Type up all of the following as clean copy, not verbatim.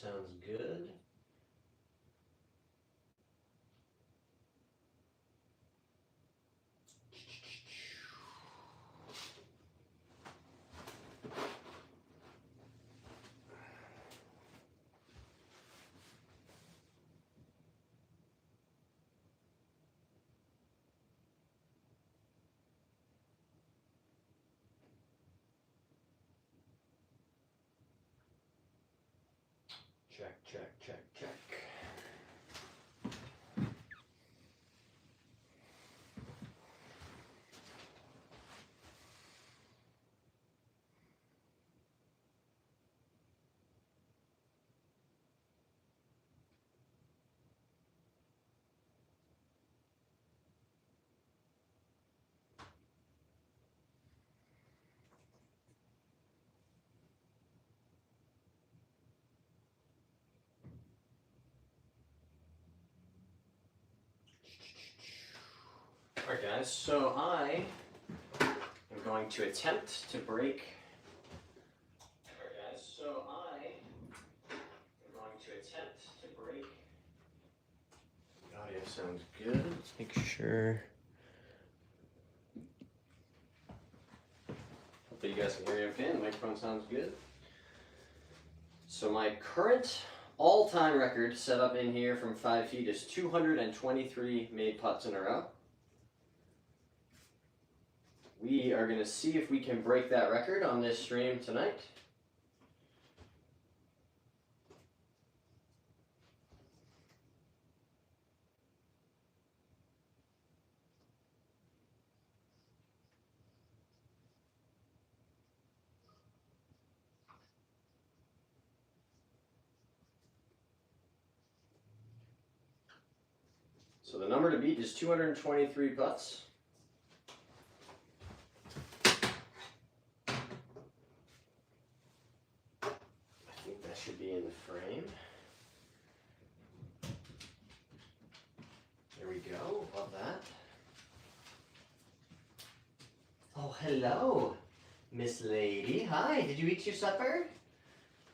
sounds good. Check, check, check, check. Alright guys, so I am going to attempt to break. Alright guys, so I am going to attempt to break. The audio sounds good. Let's make sure. Hopefully you guys can hear me okay. The microphone sounds good. So my current all-time record set up in here from 5 feet is 223 made putts in a row. We are going to see if we can break that record on this stream tonight. So the number to beat is 223 putts. Should be in the frame. There we go, love that. Oh, hello, Miss Lady. Hi, did you eat your supper?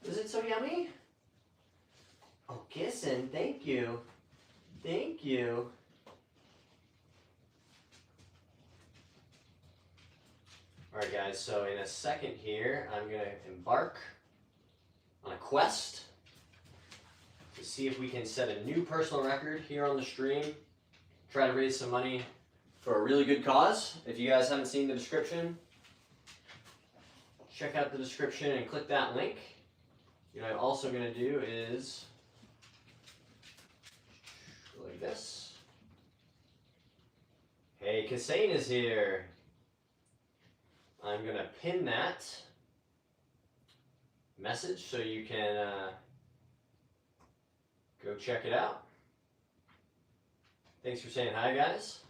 Was it so yummy? Oh, kissing, thank you. Thank you. All right, guys, so in a second here, I'm gonna embark on a quest to see if we can set a new personal record here on the stream. Try to raise some money for a really good cause. If you guys haven't seen the description, check out the description and click that link. What I'm also going to do is like this. Hey, Kassane is here. I'm going to pin that message so you can go check it out. Thanks for saying hi, guys.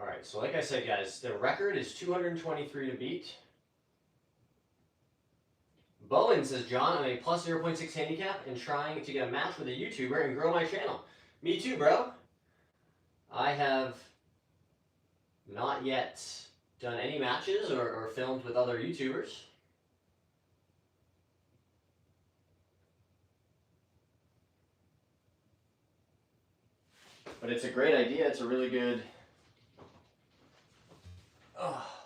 All right, so like I said, guys, the record is 223 to beat. Bowen says, John, I'm a plus 0.6 handicap and trying to get a match with a YouTuber and grow my channel. Me too, bro. I have not yet done any matches or filmed with other YouTubers. But it's a great idea. It's a really good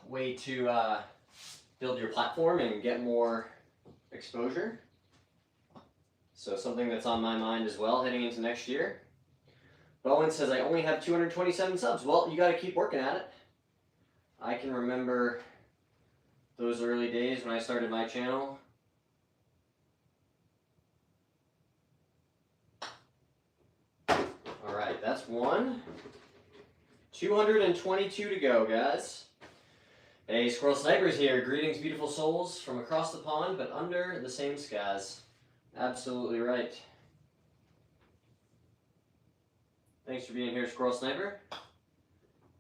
way to build your platform and get more exposure. So something that's on my mind as well heading into next year. Bowen says, I only have 227 subs. Well, you got to keep working at it. I can remember those early days when I started my channel. All right, that's one. 222 to go, guys. Hey, Squirrel Snipers here. Greetings, beautiful souls from across the pond, but under the same skies. Absolutely right. Thanks for being here, Squirrel Sniper.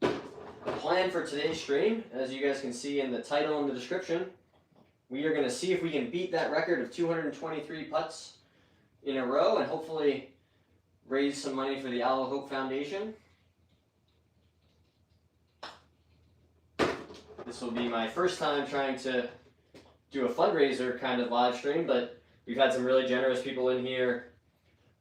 The plan for today's stream, as you guys can see in the title and the description, we are going to see if we can beat that record of 223 putts in a row and hopefully raise some money for the Allo Hope Foundation. This will be my first time trying to do a fundraiser kind of live stream, but we've had some really generous people in here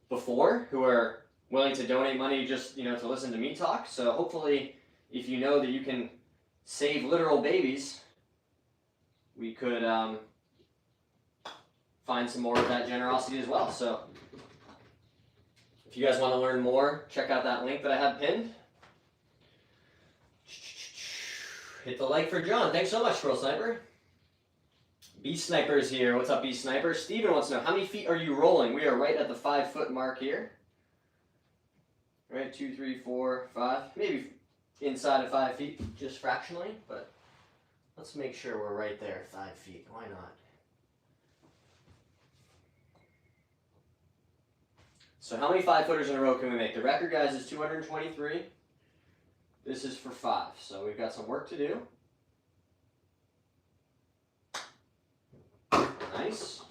before who are willing to donate money just, to listen to me talk. So hopefully, if you know that you can save literal babies, we could find some more of that generosity as well. So if you guys want to learn more, check out that link that I have pinned. Hit the like for John. Thanks so much, Squirrel Sniper. Beast Sniper is here. What's up, Beast Sniper? Steven wants to know, how many feet are you rolling? We are right at the 5-foot mark here. Right, 2, 3, 4, 5. Maybe inside of 5 feet, just fractionally, but let's make sure we're right there, 5 feet. Why not? So how many 5-footers in a row can we make? The record, guys, is 223. This is for 5, so we've got some work to do. Nice.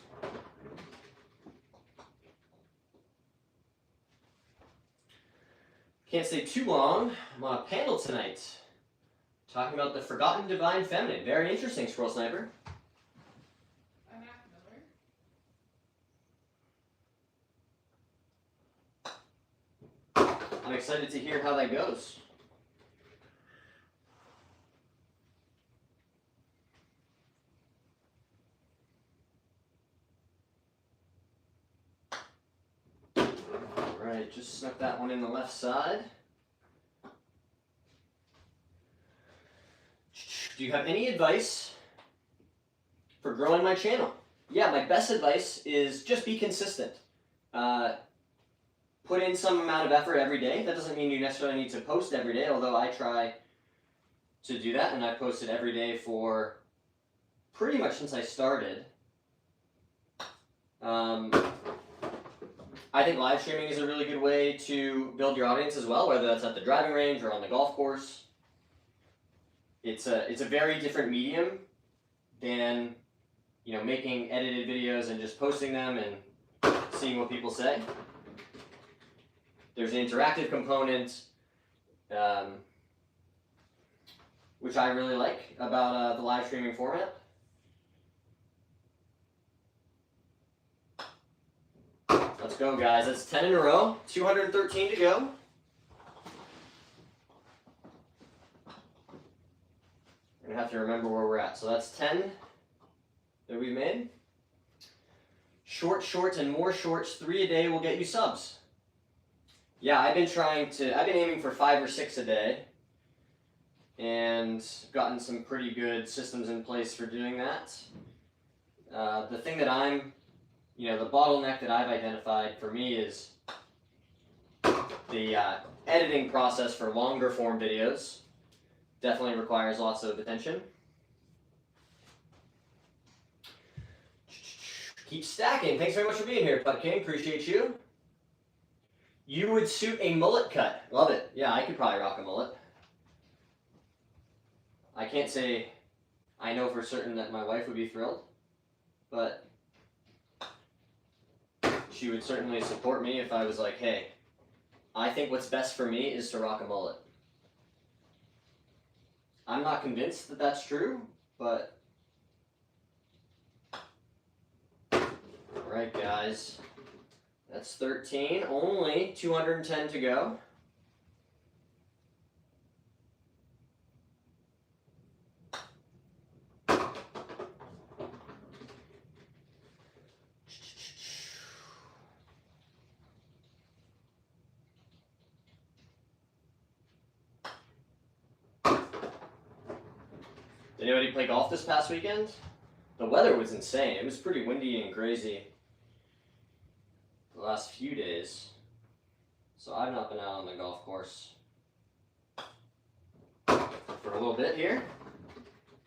Can't stay too long. I'm on a panel tonight, talking about the forgotten divine feminine. Very interesting, Squirrel Sniper. I'm Miller. I'm excited to hear how that goes. Alright, just snuck that one in the left side. Do you have any advice for growing my channel? Yeah, my best advice is just be consistent. Put in some amount of effort every day. That doesn't mean you necessarily need to post every day, although I try to do that, and I've posted every day for pretty much since I started. I think live streaming is a really good way to build your audience as well, whether that's at the driving range or on the golf course. It's a very different medium than making edited videos and just posting them and seeing what people say. There's an interactive component, which I really like about the live streaming format. Let's go, guys. That's 10 in a row. 213 to go. We're going to have to remember where we're at. So that's 10 that we made. Shorts, and more shorts. 3 a day will get you subs. Yeah, I've been aiming for 5 or 6 a day. And gotten some pretty good systems in place for doing that. The thing that the bottleneck that I've identified for me is the editing process for longer form videos. Definitely requires lots of attention. Keep stacking. Thanks very much for being here, Putt King. Appreciate you. You would suit a mullet cut. Love it. Yeah, I could probably rock a mullet. I can't say I know for certain that my wife would be thrilled, but she would certainly support me if I was like, hey, I think what's best for me is to rock a mullet. I'm not convinced that that's true, but alright, guys. That's 13. Only 210 to go. Did anybody play golf this past weekend? The weather was insane. It was pretty windy and crazy the last few days. So I've not been out on the golf course for a little bit here,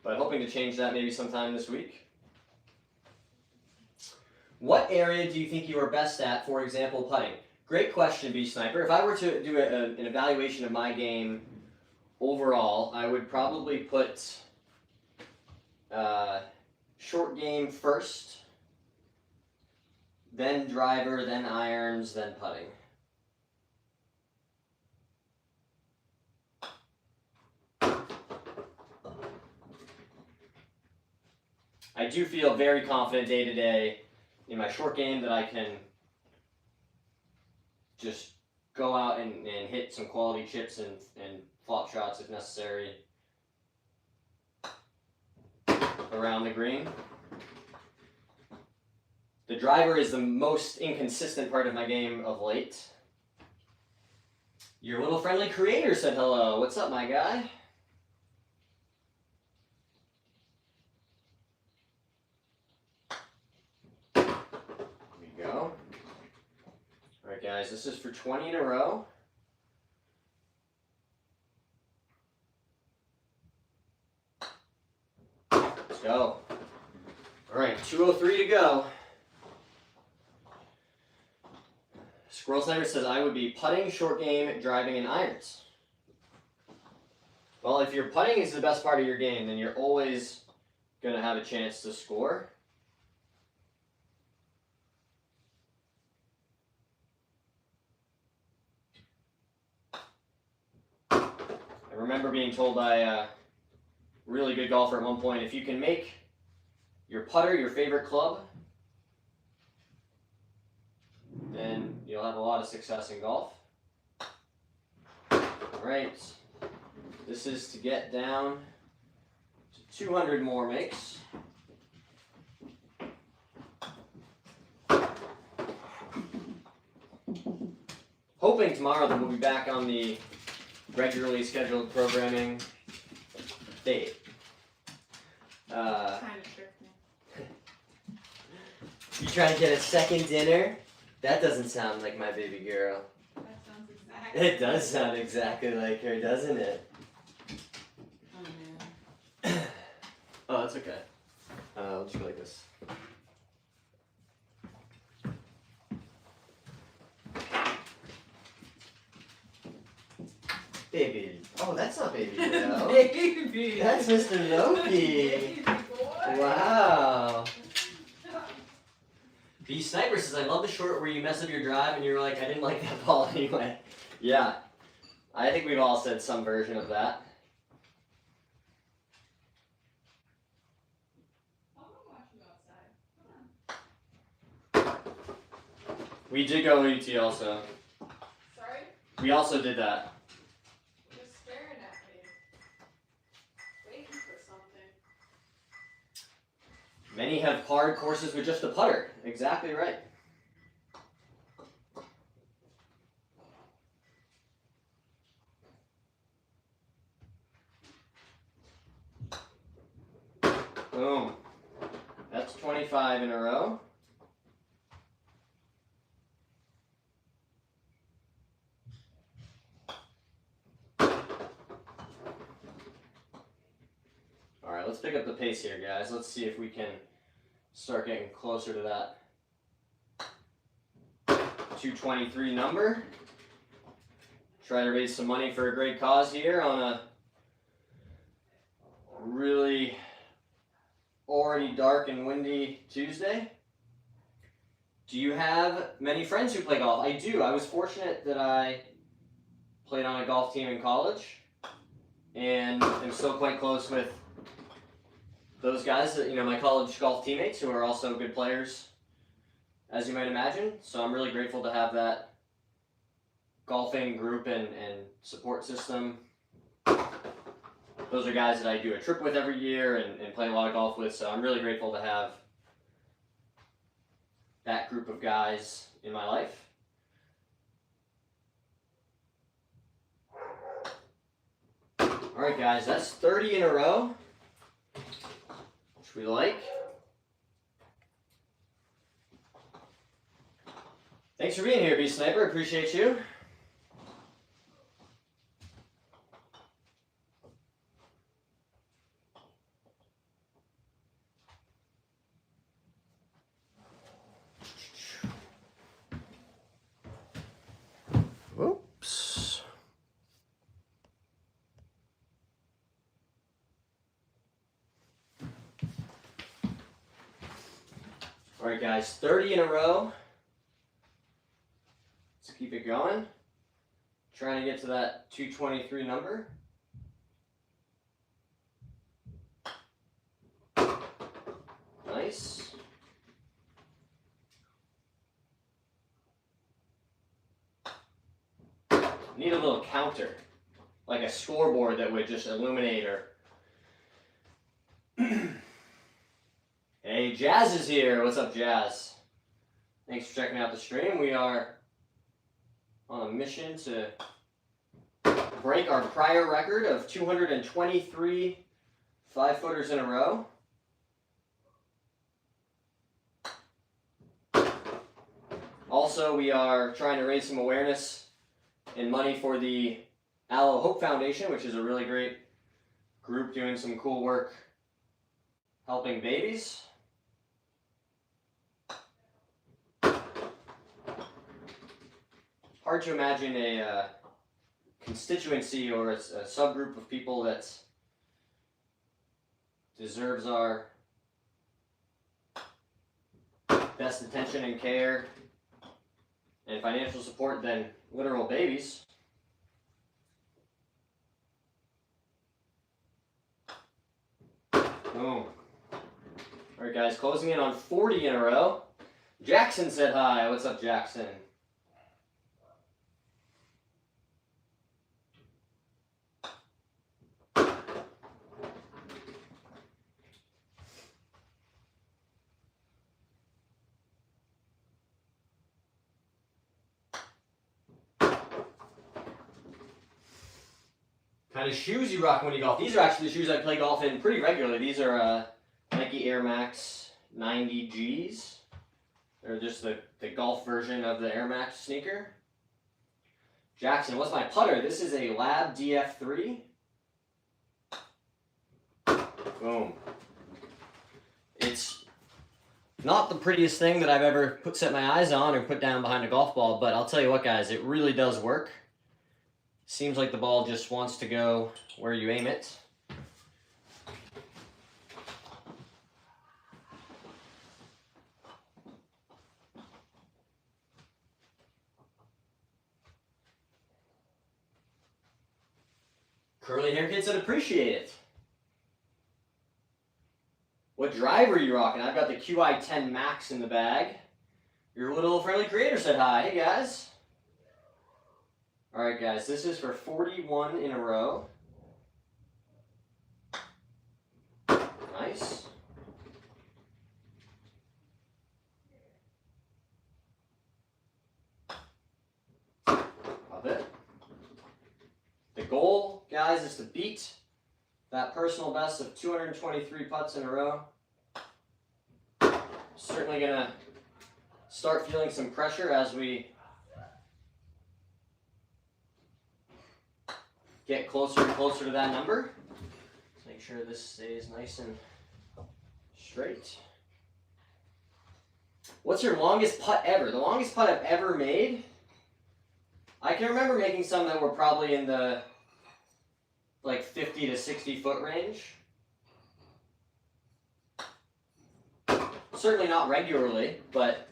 but hoping to change that maybe sometime this week. What area do you think you are best at, for example, putting? Great question, B Sniper. If I were to do an evaluation of my game overall, I would probably put short game first, then driver, then irons, then putting. I do feel very confident day to day in my short game that I can just go out and hit some quality chips and flop shots if necessary around the green. The driver is the most inconsistent part of my game of late. Your little friendly creator said hello. What's up, my guy? Go. All right, guys, this is for 20 in a row. Let's go. All right, 2:03 to go. Squirrel Sniper says I would be putting, short game, driving, and irons. Well, if your putting is the best part of your game, then you're always going to have a chance to score. I remember being told by a really good golfer at one point, if you can make your putter your favorite club, then you'll have a lot of success in golf. All right, this is to get down to 200 more makes. Hoping tomorrow that we'll be back on the regularly scheduled programming date. Trying to trick me. You trying to get a second dinner? That doesn't sound like my baby girl. That sounds exactly. It does sound exactly like her, doesn't it? Oh man. Oh, that's okay. I'll just go like this. Baby. Oh, that's not baby girl. Baby. That's Mr. Loki. Baby boy. Wow. B Sniper says, I love the short where you mess up your drive and you're like, I didn't like that ball anyway. Yeah. I think we've all said some version of that. I want to watch you outside. Come on. We did go ET also. Sorry? We also did that. You're just staring at me. Waiting for something. Many have hard courses with just a putter. Exactly right. Boom. That's 25 in a row. All right, let's pick up the pace here, guys. Let's see if we can start getting closer to that 223 number. Try to raise some money for a great cause here on a really already dark and windy Tuesday. Do you have many friends who play golf? I do. I was fortunate that I played on a golf team in college and am still quite close with those guys, my college golf teammates who are also good players, as you might imagine. So I'm really grateful to have that golfing group and support system. Those are guys that I do a trip with every year and play a lot of golf with, so I'm really grateful to have that group of guys in my life. All right, guys, that's 30 in a row. which we like. Thanks for being here, B Sniper. Appreciate you. Oops. All right, guys, 30 in a row. Let's keep it going. Trying to get to that 223 number. Nice. Need a little counter, like a scoreboard that would just illuminate her. Hey, Jazz is here. What's up, Jazz? Thanks for checking out the stream. We are on a mission to break our prior record of 223 5-footers in a row. Also, we are trying to raise some awareness and money for the Allo Hope Foundation, which is a really great group doing some cool work helping babies. Hard to imagine a constituency or a subgroup of people that deserves our best attention and care and financial support than literal babies. Boom. Alright guys, closing in on 40 in a row. Jackson said hi. What's up, Jackson? Kind of shoes you rock when you golf. These are actually the shoes I play golf in pretty regularly. These are Nike Air Max 90Gs. They're just the golf version of the Air Max sneaker. Jackson, what's my putter? This is a Lab DF3. Boom. It's not the prettiest thing that I've ever set my eyes on or put down behind a golf ball, but I'll tell you what, guys, it really does work. Seems like the ball just wants to go where you aim it. Curly hair kids that appreciate it. What driver are you rocking? I've got the QI10 Max in the bag. Your little friendly creator said hi. Hey, guys. All right, guys, this is for 41 in a row. Nice. Love it. The goal, guys, is to beat that personal best of 223 putts in a row. Certainly gonna start feeling some pressure as we get closer and closer to that number. Let's make sure this stays nice and straight. What's your longest putt ever? The longest putt I've ever made, I can remember making some that were probably in the like 50 to 60 foot range. Certainly not regularly, but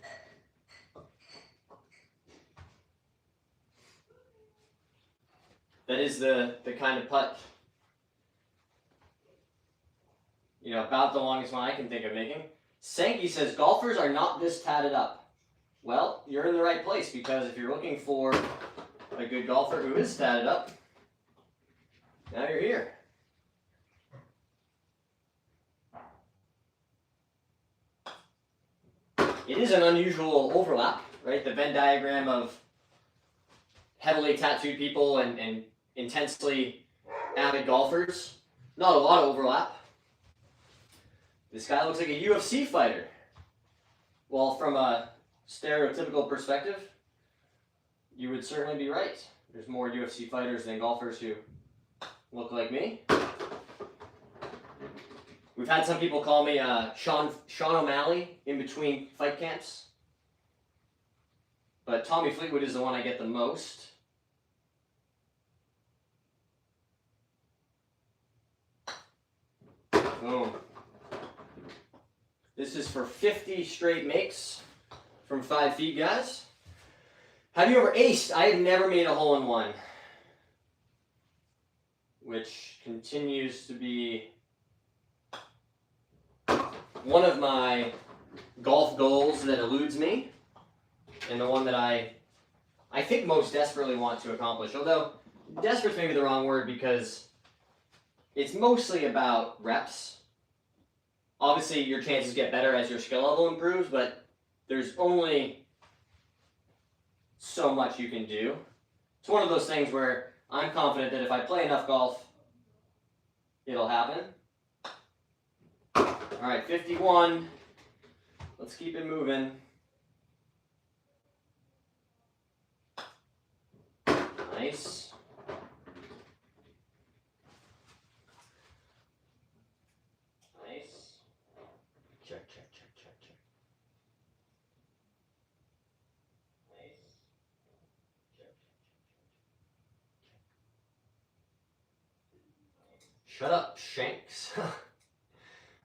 that is the kind of putt, you know, about the longest one I can think of making. Sankey says, golfers are not this tatted up. Well, you're in the right place, because if you're looking for a good golfer who is tatted up, now you're here. It is an unusual overlap, right? The Venn diagram of heavily tattooed people and intensely avid golfers. Not a lot of overlap. This guy looks like a UFC fighter. Well, from a stereotypical perspective, you would certainly be right. There's more UFC fighters than golfers who look like me. We've had some people call me Sean O'Malley in between fight camps. But Tommy Fleetwood is the one I get the most. Boom. This is for 50 straight makes from 5 feet, guys. Have you ever aced? I have never made a hole-in-one, which continues to be one of my golf goals that eludes me, and the one that I think most desperately want to accomplish. Although, desperate's maybe the wrong word because it's mostly about reps. Obviously, your chances get better as your skill level improves, but there's only so much you can do. It's one of those things where I'm confident that if I play enough golf, it'll happen. All right, 51. Let's keep it moving. Nice. Nice. Check, check, check, check, check. Nice. Check, check, check, check. Shut up, Shanks.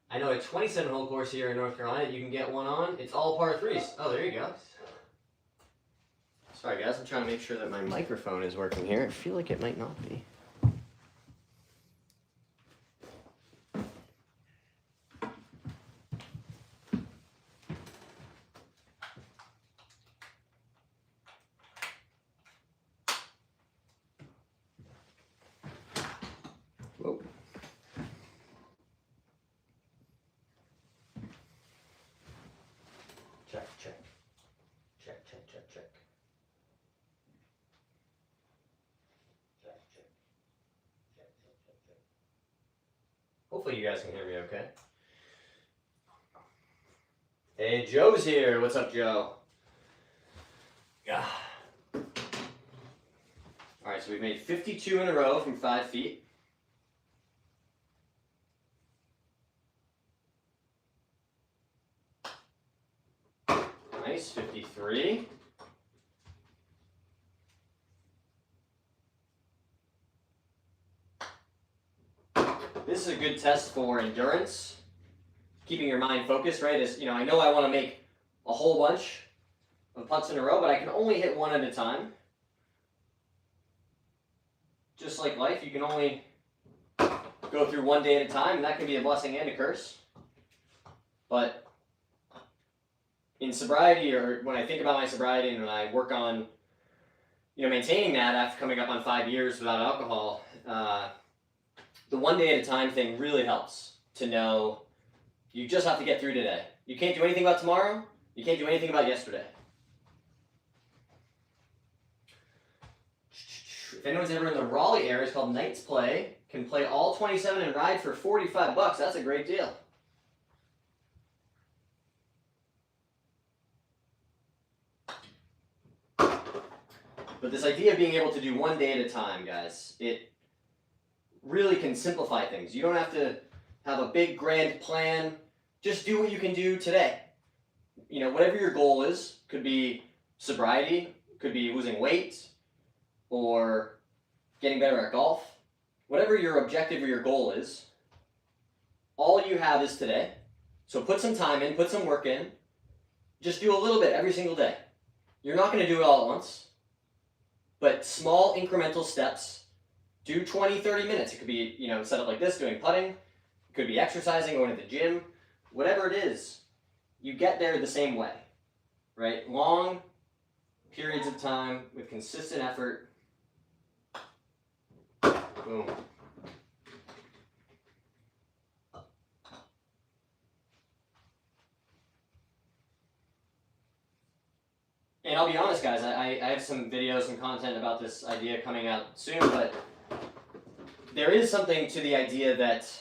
I know a 27-hole course here in North Carolina. You can get one on. It's all par 3s. Oh, there you go. Sorry, guys. I'm trying to make sure that my microphone is working here. I feel like it might not be. Whoa. Check, check. Check, check, check, check. Check, check. Check, check, check, check. Hopefully you guys can hear me okay. Hey, Joe's here. What's up, Joe? Yeah. All right, so we've made 52 in a row from 5 feet. Nice, 53. This is a good test for endurance, keeping your mind focused, right? Is, you know, I know I want to make a whole bunch of putts in a row, but I can only hit one at a time. Just like life, you can only go through one day at a time, and that can be a blessing and a curse. But in sobriety, or when I think about my sobriety and when I work on, you know, maintaining that after coming up on 5 years without alcohol, the one day at a time thing really helps to know you just have to get through today. You can't do anything about tomorrow. You can't do anything about yesterday. If anyone's ever in the Raleigh area, it's called Knight's Play. Can play all 27 and ride for $45. That's a great deal. But this idea of being able to do one day at a time, guys, it really can simplify things. You don't have to have a big grand plan. Just do what you can do today. You know, whatever your goal is, could be sobriety, could be losing weight, or getting better at golf. Whatever your objective or your goal is, all you have is today. So put some time in, put some work in. Just do a little bit every single day. You're not going to do it all at once, but small incremental steps. Do 20, 30 minutes. It could be, you know, set up like this, doing putting. It could be exercising, going to the gym. Whatever it is, you get there the same way, right? Long periods of time with consistent effort. Boom. And I'll be honest, guys, I have some videos and content about this idea coming out soon, but there is something to the idea that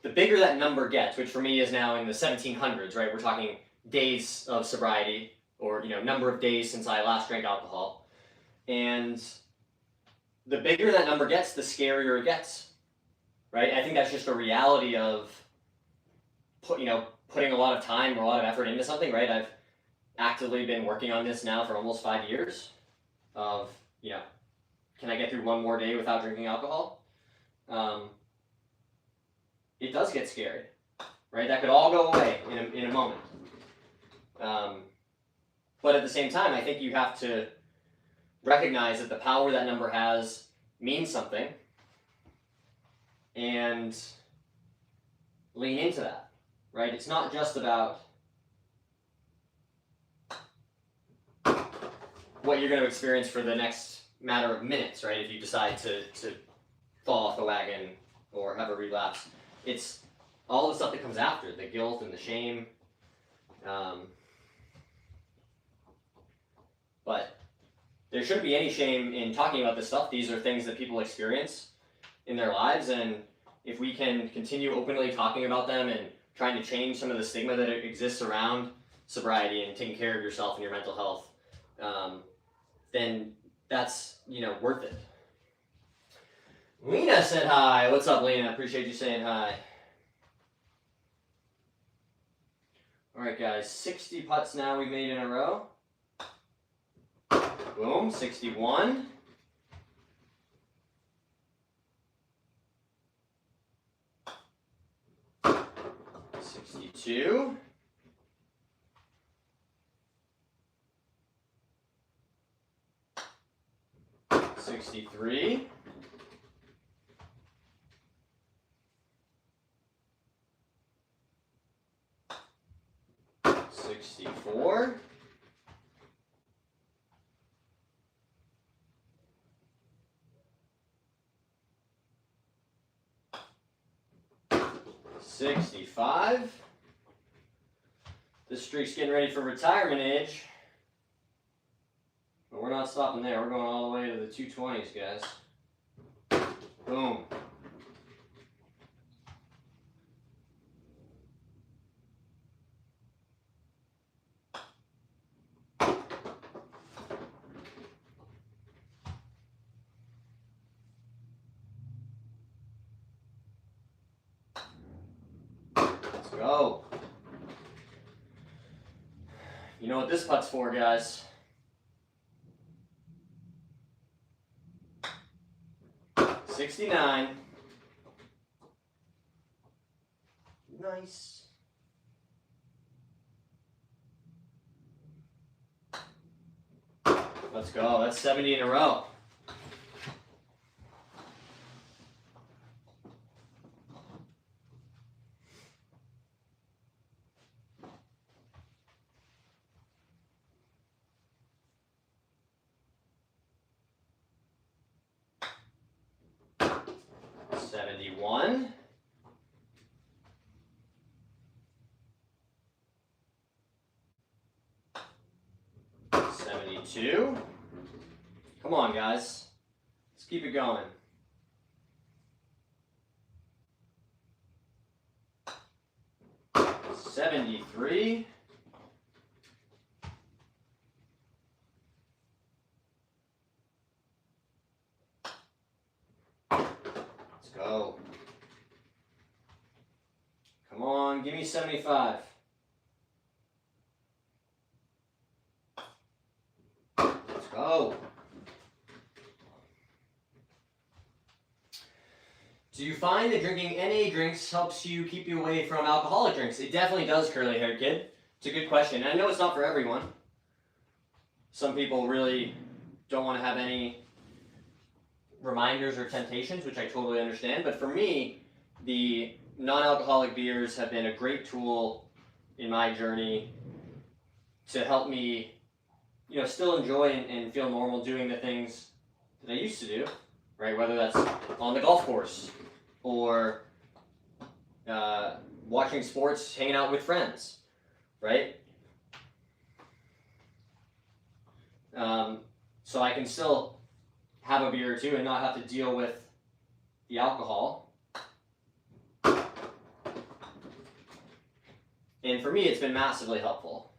the bigger that number gets, which for me is now in the 1700s, right? We're talking days of sobriety, or number of days since I last drank alcohol. And the bigger that number gets, the scarier it gets, right? I think that's just a reality of putting a lot of time or a lot of effort into something, right? I've actively been working on this now for almost 5 years of, can I get through one more day without drinking alcohol? It does get scary, right? That could all go away in a moment. But at the same time, I think you have to recognize that the power that number has means something and lean into that, right? It's not just about what you're going to experience for the next matter of minutes, right? If you decide to fall off the wagon or have a relapse, it's all the stuff that comes after, the guilt and the shame. But there shouldn't be any shame in talking about this stuff. These are things that people experience in their lives, and if we can continue openly talking about them and trying to change some of the stigma that exists around sobriety and taking care of yourself and your mental health, then that's worth it. Lena said hi. What's up, Lena? Appreciate you saying hi. All right, guys. 60 putts now we've made in a row. Boom. 61. 62. 63. 64. 65. This streak's getting ready for retirement age. But we're not stopping there. We're going all the way to the 220s, guys. Boom. Let's go. You know what this putt's for, guys? $69. Nice. Let's go. That's 70 in a row. $71. 72. Come on, guys. Let's keep it going. 73. 75. Let's go. Do you find that drinking NA drinks helps you keep you away from alcoholic drinks? It definitely does, curly-haired kid. It's a good question. And I know it's not for everyone. Some people really don't want to have any reminders or temptations, which I totally understand. But for me, the non-alcoholic beers have been a great tool in my journey to help me, still enjoy and feel normal doing the things that I used to do, right? Whether that's on the golf course or watching sports, hanging out with friends, right? So I can still have a beer or two and not have to deal with the alcohol. And for me, it's been massively helpful.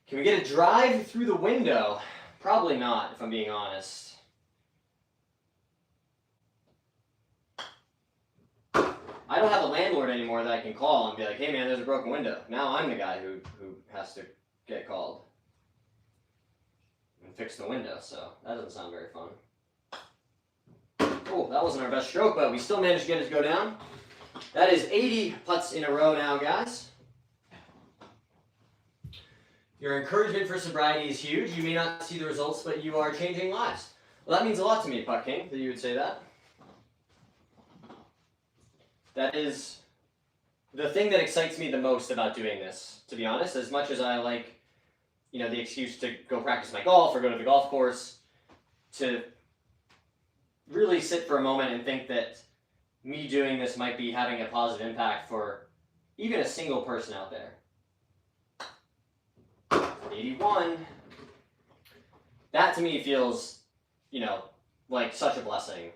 Can we get a drive through the window? Probably not, if I'm being honest. I don't have a landlord anymore that I can call and be like, hey man, there's a broken window. Now I'm the guy who has to get called and fix the window, so that doesn't sound very fun. Oh, that wasn't our best stroke, but we still managed to get it to go down. That is 80 putts in a row now, guys. Your encouragement for sobriety is huge. You may not see the results, but you are changing lives. Well, that means a lot to me, Putt King, that you would say that. That is the thing that excites me the most about doing this, to be honest. As much as I like, you know, the excuse to go practice my golf or go to the golf course, to really sit for a moment and think that me doing this might be having a positive impact for even a single person out there. 81. That to me feels, you know, like such a blessing.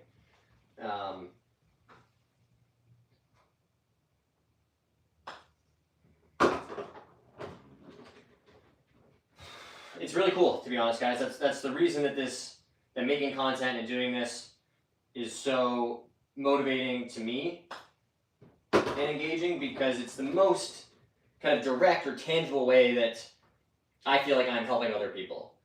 It's really cool, to be honest, guys. That's the reason that that making content and doing this is so motivating to me and engaging, because it's the most kind of direct or tangible way that I feel like I'm helping other people,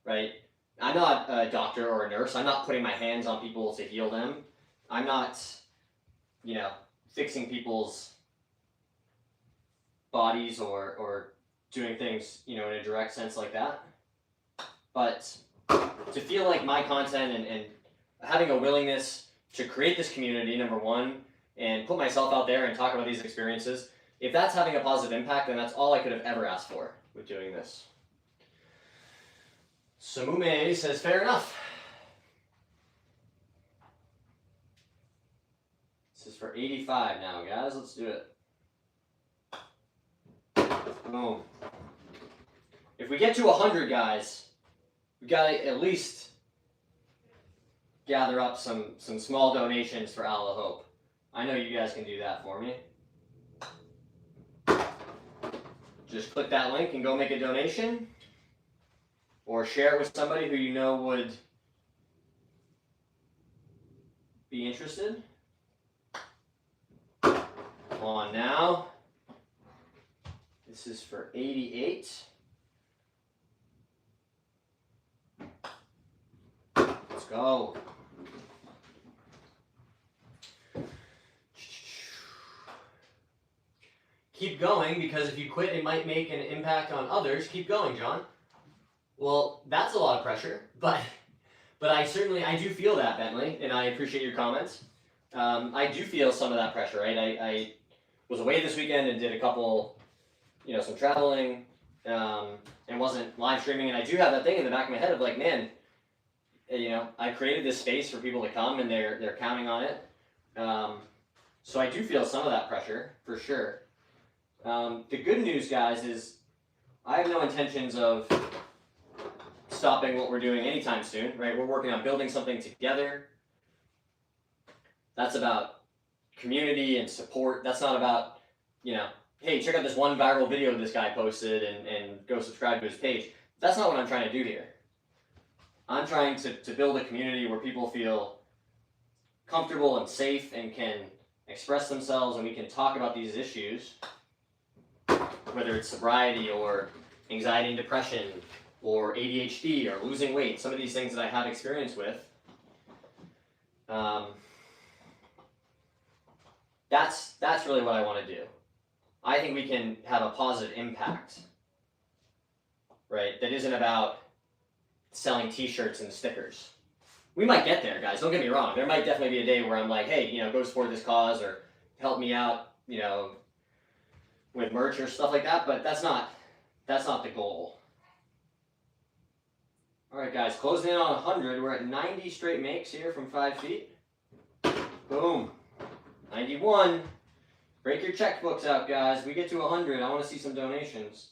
right? I'm not a doctor or a nurse. I'm not putting my hands on people to heal them. I'm not, you know, fixing people's bodies or doing things, you know, in a direct sense like that. But to feel like my content and having a willingness to create this community, number one, and put myself out there and talk about these experiences, if that's having a positive impact, then that's all I could have ever asked for with doing this. Samume says, fair enough. This is for 85 now, guys. Let's do it. Boom. If we get to 100, guys, we gotta at least gather up some small donations for Allo Hope. I know you guys can do that for me. Just click that link and go make a donation, or share it with somebody who you know would be interested. Come on now. This is for 88. Let's go. Keep going, because if you quit, it might make an impact on others. Keep going, John. Well, that's a lot of pressure, but I do feel that, Bentley, and I appreciate your comments. I do feel some of that pressure, right? I was away this weekend and did a couple, you know, some traveling, and wasn't live streaming, and I do have that thing in the back of my head of like, man, you know, I created this space for people to come, and they're counting on it. So I do feel some of that pressure, for sure. The good news, guys, is I have no intentions of stopping what we're doing anytime soon, right? We're working on building something together. That's about community and support. That's not about, you know, hey, check out this one viral video this guy posted and go subscribe to his page. That's not what I'm trying to do here. I'm trying to build a community where people feel comfortable and safe and can express themselves, and we can talk about these issues, whether it's sobriety or anxiety and depression or ADHD or losing weight, some of these things that I have experience with. That's really what I want to do. I think we can have a positive impact, right? That isn't about selling t-shirts and stickers. We might get there, guys, don't get me wrong. There might definitely be a day where I'm like, hey, you know, go support this cause or help me out, you know, with merch or stuff like that, but that's not the goal. All right, guys, closing in on 100. We're at 90 straight makes here from 5 feet. Boom. 91. Break your checkbooks out, guys. We get to 100. I want to see some donations.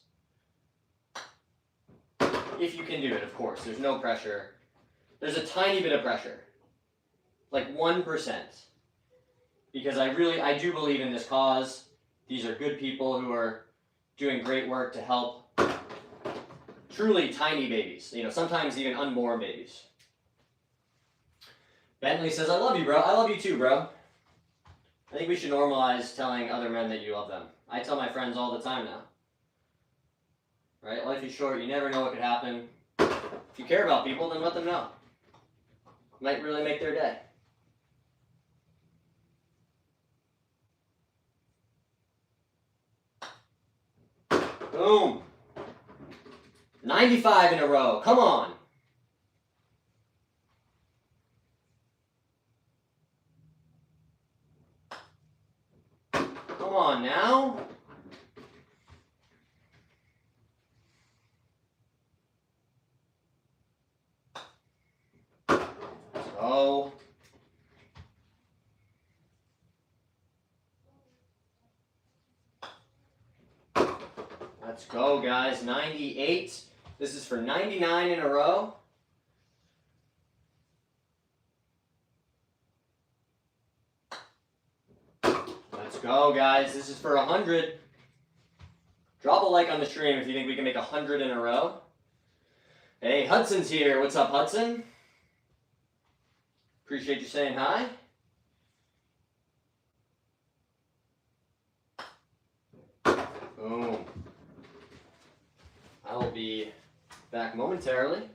if you can do it, of course. There's no pressure. There's a tiny bit of pressure, like 1%, because I do believe in this cause. These are good people who are doing great work to help truly tiny babies, sometimes even unborn babies. Bentley says, I love you, bro. I love you too, bro. I think we should normalize telling other men that you love them. I tell my friends all the time now. Right? Life is short. You never know what could happen. If you care about people, then let them know. Might really make their day. Boom. 95 in a row. Come on. Come on now. Let's go. Let's go, guys. 98. This is for 99 in a row. Let's go, guys. This is for 100. Drop a like on the stream if you think we can make 100 in a row. Hey, Hudson's here. What's up, Hudson? Appreciate you saying hi. Boom. I will be back momentarily.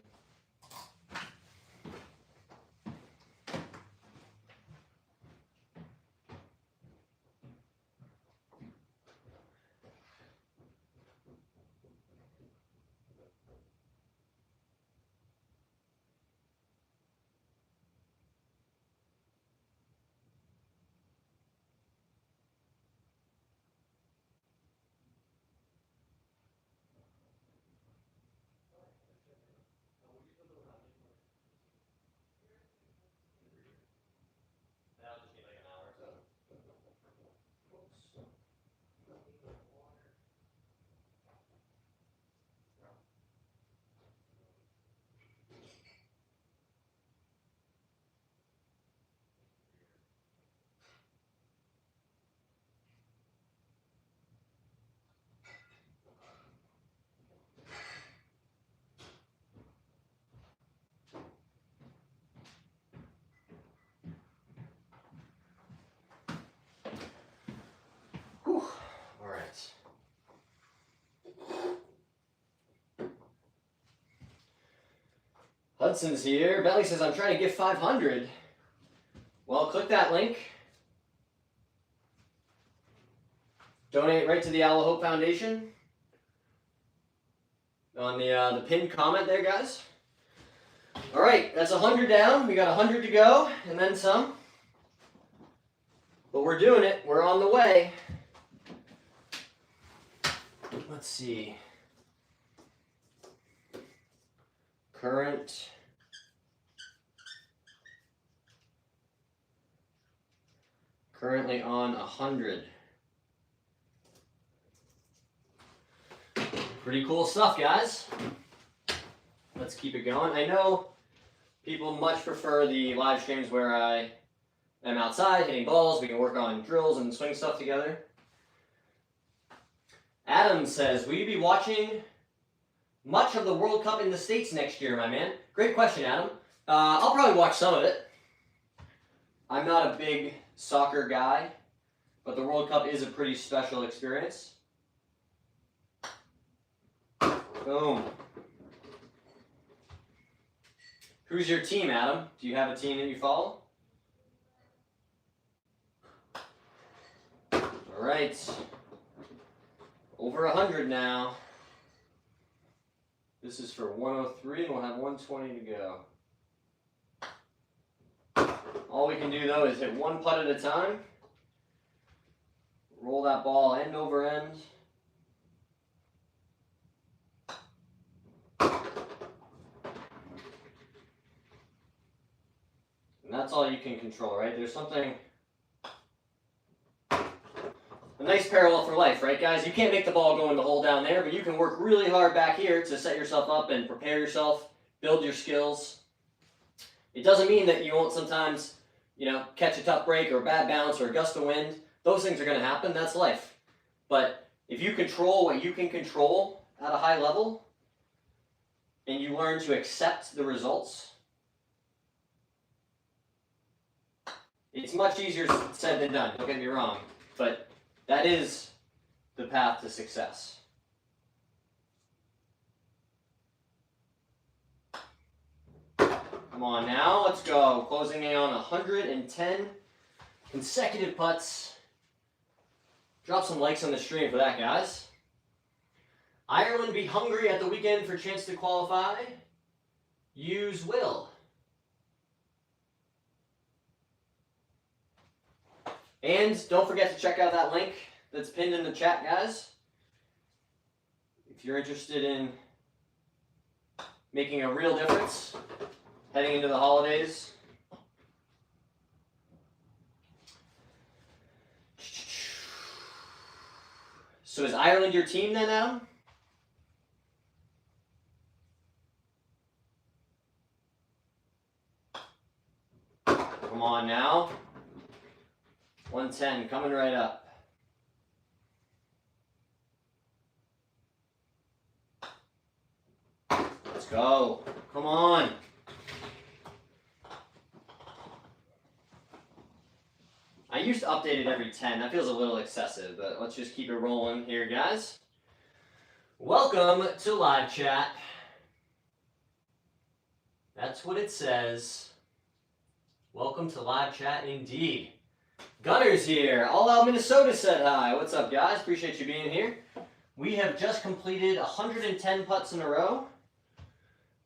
Whew. All right. Hudson's here. Bentley says, I'm trying to give 500. Well, click that link. Donate right to the Allo Hope Foundation. On the pinned comment there, guys. All right, that's 100 down. We got 100 to go, and then some. But we're doing it. We're on the way. Let's see. Currently on 100. Pretty cool stuff, guys. Let's keep it going. I know people much prefer the live streams where I am outside hitting balls. We can work on drills and swing stuff together. Adam says, will you be watching much of the World Cup in the States next year, my man? Great question, Adam. I'll probably watch some of it. I'm not a big soccer guy, but the World Cup is a pretty special experience. Boom. Who's your team, Adam? Do you have a team that you follow? All right. Over 100 now. This is for 103, and we'll have 120 to go. All we can do, though, is hit one putt at a time. Roll that ball end over end. And that's all you can control, right? There's something a nice parallel for life, right, guys? You can't make the ball go in the hole down there, but you can work really hard back here to set yourself up and prepare yourself, build your skills. It doesn't mean that you won't sometimes, catch a tough break or a bad bounce or a gust of wind. Those things are going to happen. That's life. But if you control what you can control at a high level and you learn to accept the results, it's much easier said than done, don't get me wrong, but that is the path to success. Come on now, let's go. Closing in on 110 consecutive putts. Drop some likes on the stream for that, guys. Ireland be hungry at the weekend for a chance to qualify. Use will. And don't forget to check out that link that's pinned in the chat, guys. If you're interested in making a real difference heading into the holidays. So is Ireland your team then, Adam? Come on now. 110 coming right up. Let's go. Come on. I used to update it every 10. That feels a little excessive, but let's just keep it rolling here, guys. Welcome to live chat. That's what it says. Welcome to live chat indeed. Gunner's here. All out Minnesota said hi. What's up, guys? Appreciate you being here. We have just completed 110 putts in a row.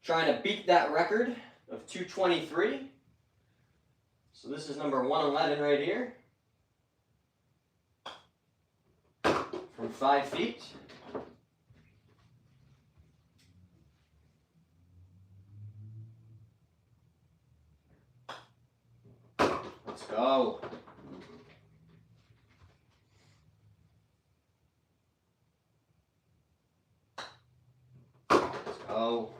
Trying to beat that record of 223. So this is number 111 right here. From 5 feet. Let's go. Let's go.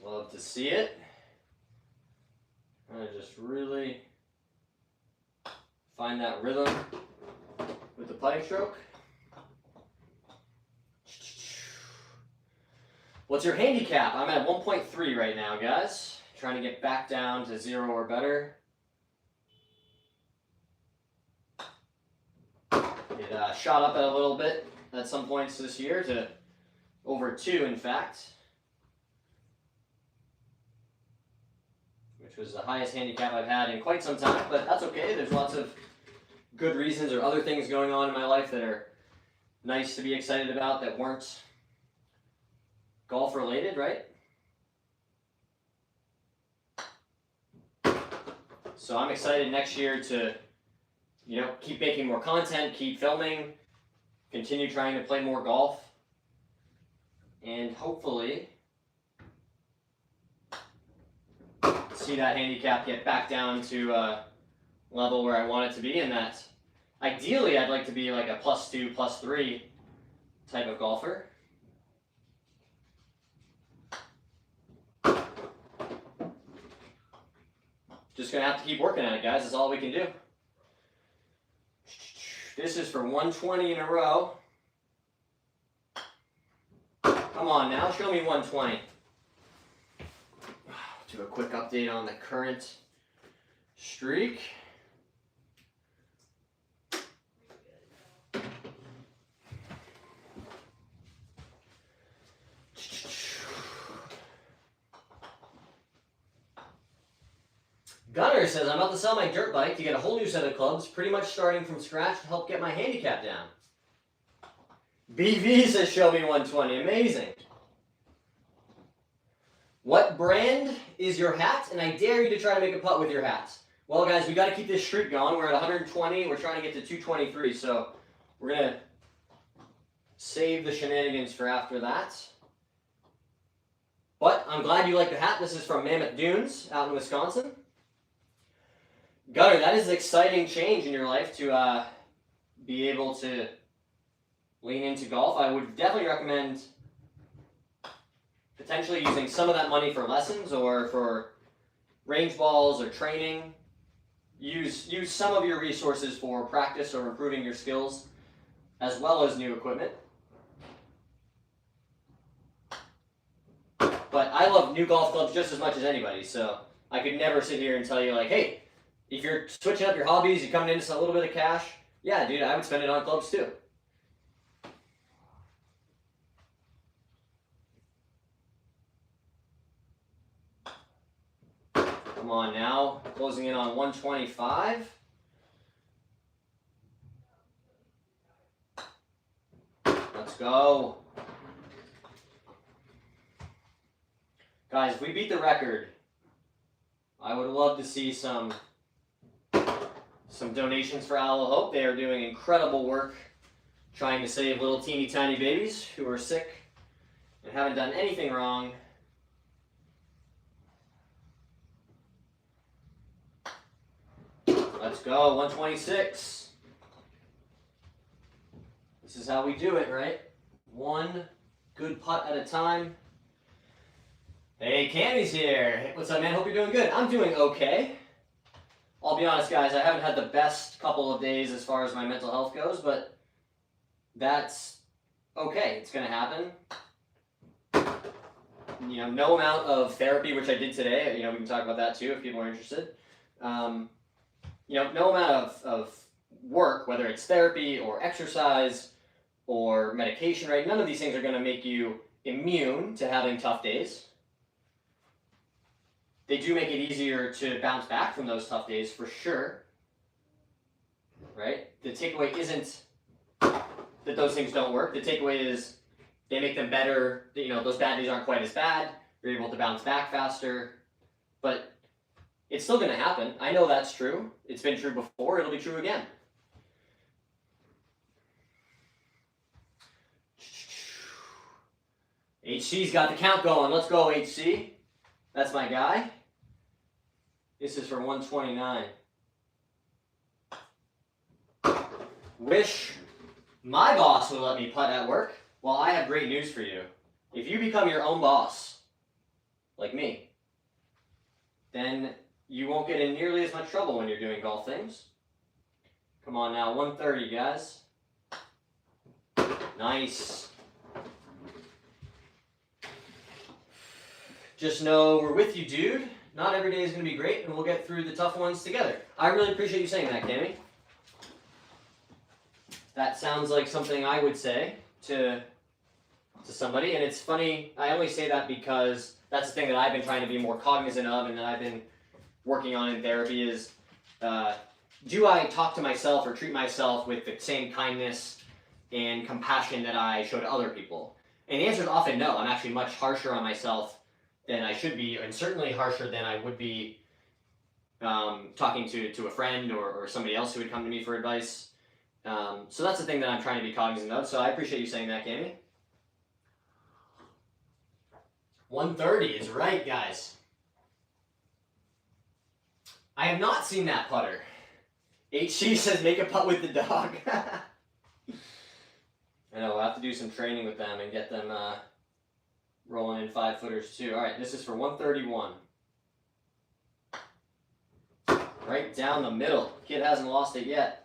Love to see it. I just really find that rhythm with the putting stroke. What's your handicap? I'm at 1.3 right now, guys. Trying to get back down to 0 or better. It shot up a little bit at some points this year to over 2, in fact. Which was the highest handicap I've had in quite some time, but that's okay. There's lots of good reasons or other things going on in my life that are nice to be excited about that weren't golf related, right? So I'm excited next year to, keep making more content, keep filming, continue trying to play more golf, and hopefully see that handicap get back down to a level where I want it to be, and that ideally I'd like to be like a +2, +3 type of golfer. Just gonna have to keep working at it, guys. That's all we can do. This is for 120 in a row. Come on now, show me 120. Do a quick update on the current streak. Gunner says, I'm about to sell my dirt bike to get a whole new set of clubs, pretty much starting from scratch to help get my handicap down. BV says, show me 120. Amazing. What brand is your hat? And I dare you to try to make a putt with your hat. Well, guys, we got to keep this streak going. We're at 120. We're trying to get to 223. So we're going to save the shenanigans for after that. But I'm glad you like the hat. This is from Mammoth Dunes out in Wisconsin. Gunner, that is an exciting change in your life to be able to lean into golf, I would definitely recommend potentially using some of that money for lessons or for range balls or training. Use some of your resources for practice or improving your skills, as well as new equipment. But I love new golf clubs just as much as anybody, so I could never sit here and tell you like, hey, if you're switching up your hobbies, you're coming into a little bit of cash, yeah, dude, I would spend it on clubs too. Come on now, closing in on 125. Let's go. Guys, if we beat the record, I would love to see some donations for Allo Hope. They are doing incredible work trying to save little teeny tiny babies who are sick and haven't done anything wrong. Let's go, 126. This is how we do it, right? One good putt at a time. Hey, Cammy's here. What's up, man? Hope you're doing good. I'm doing okay. I'll be honest, guys, I haven't had the best couple of days as far as my mental health goes, but that's okay. It's going to happen. You know, no amount of therapy, which I did today. You know, we can talk about that too if people are interested. You know, no amount of work, whether it's therapy or exercise or medication, right? None of these things are going to make you immune to having tough days. They do make it easier to bounce back from those tough days for sure, right? The takeaway isn't that those things don't work. The takeaway is they make them better. You know, those bad days aren't quite as bad. You're able to bounce back faster, but it's still going to happen. I know that's true. It's been true before. It'll be true again. HC's got the count going. Let's go, HC. That's my guy. This is for 129. Wish my boss would let me putt at work. Well, I have great news for you. If you become your own boss, like me, then you won't get in nearly as much trouble when you're doing golf things. Come on now, 130, guys. Nice. Just know we're with you, dude. Not every day is going to be great, and we'll get through the tough ones together. I really appreciate you saying that, Cammy. That sounds like something I would say to somebody, and it's funny, I only say that because that's the thing that I've been trying to be more cognizant of and that I've been working on in therapy is, do I talk to myself or treat myself with the same kindness and compassion that I show to other people? And the answer is often no. I'm actually much harsher on myself than I should be, and certainly harsher than I would be talking to a friend or somebody else who would come to me for advice. So that's the thing that I'm trying to be cognizant of. So I appreciate you saying that, Cammy. 130 is right, guys. I have not seen that putter. HC says make a putt with the dog. I know, we'll have to do some training with them and get them rolling in 5-footers too. All right, this is for 131. Right down the middle. Kid hasn't lost it yet.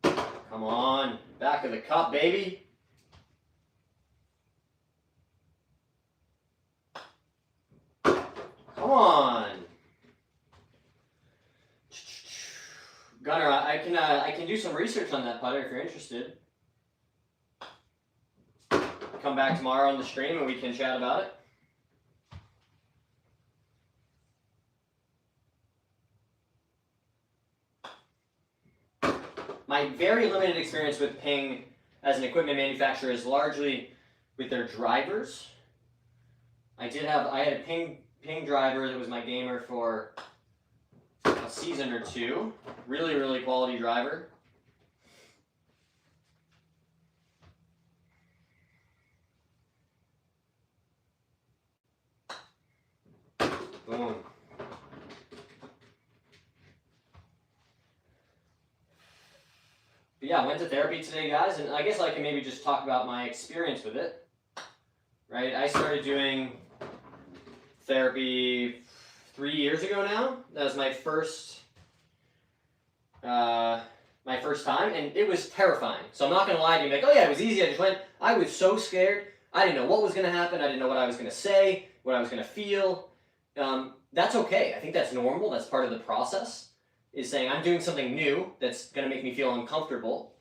Come on, back of the cup, baby. Come on. Gunnar, I can do some research on that putter if you're interested. Come back tomorrow on the stream and we can chat about it. My very limited experience with Ping as an equipment manufacturer is largely with their drivers. I had a Ping driver that was my gamer for a season or two. Really, really quality driver. Boom. But yeah, I went to therapy today, guys, and I guess I can maybe just talk about my experience with it. Right? I started doing therapy 3 years ago now. That was my first time, and it was terrifying. So I'm not gonna lie to you, like, oh yeah, it was easy. I just went. I was so scared. I didn't know what was gonna happen. I didn't know what I was gonna say, what I was gonna feel. That's okay. I think that's normal. That's part of the process. Is saying I'm doing something new that's gonna make me feel uncomfortable.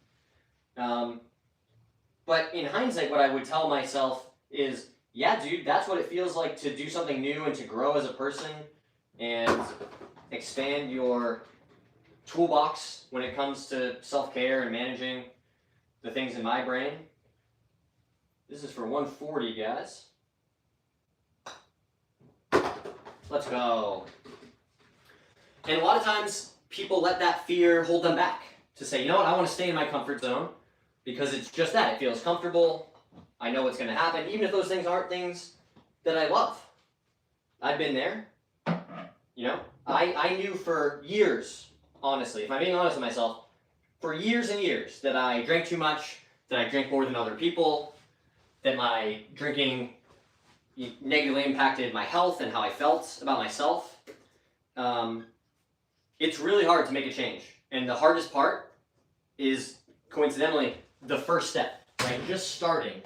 But in hindsight, what I would tell myself is, yeah, dude, that's what it feels like to do something new and to grow as a person and expand your toolbox when it comes to self-care and managing the things in my brain. This is for 140, guys. Let's go. And a lot of times, people let that fear hold them back to say, you know what, I want to stay in my comfort zone because it's just that. It feels comfortable. I know what's going to happen, even if those things aren't things that I love. I've been there. You know, I knew for years, honestly, if I'm being honest with myself, for years and years that I drank too much, that I drank more than other people, that my drinking negatively impacted my health and how I felt about myself. It's really hard to make a change. And the hardest part is, coincidentally, the first step, right? Just starting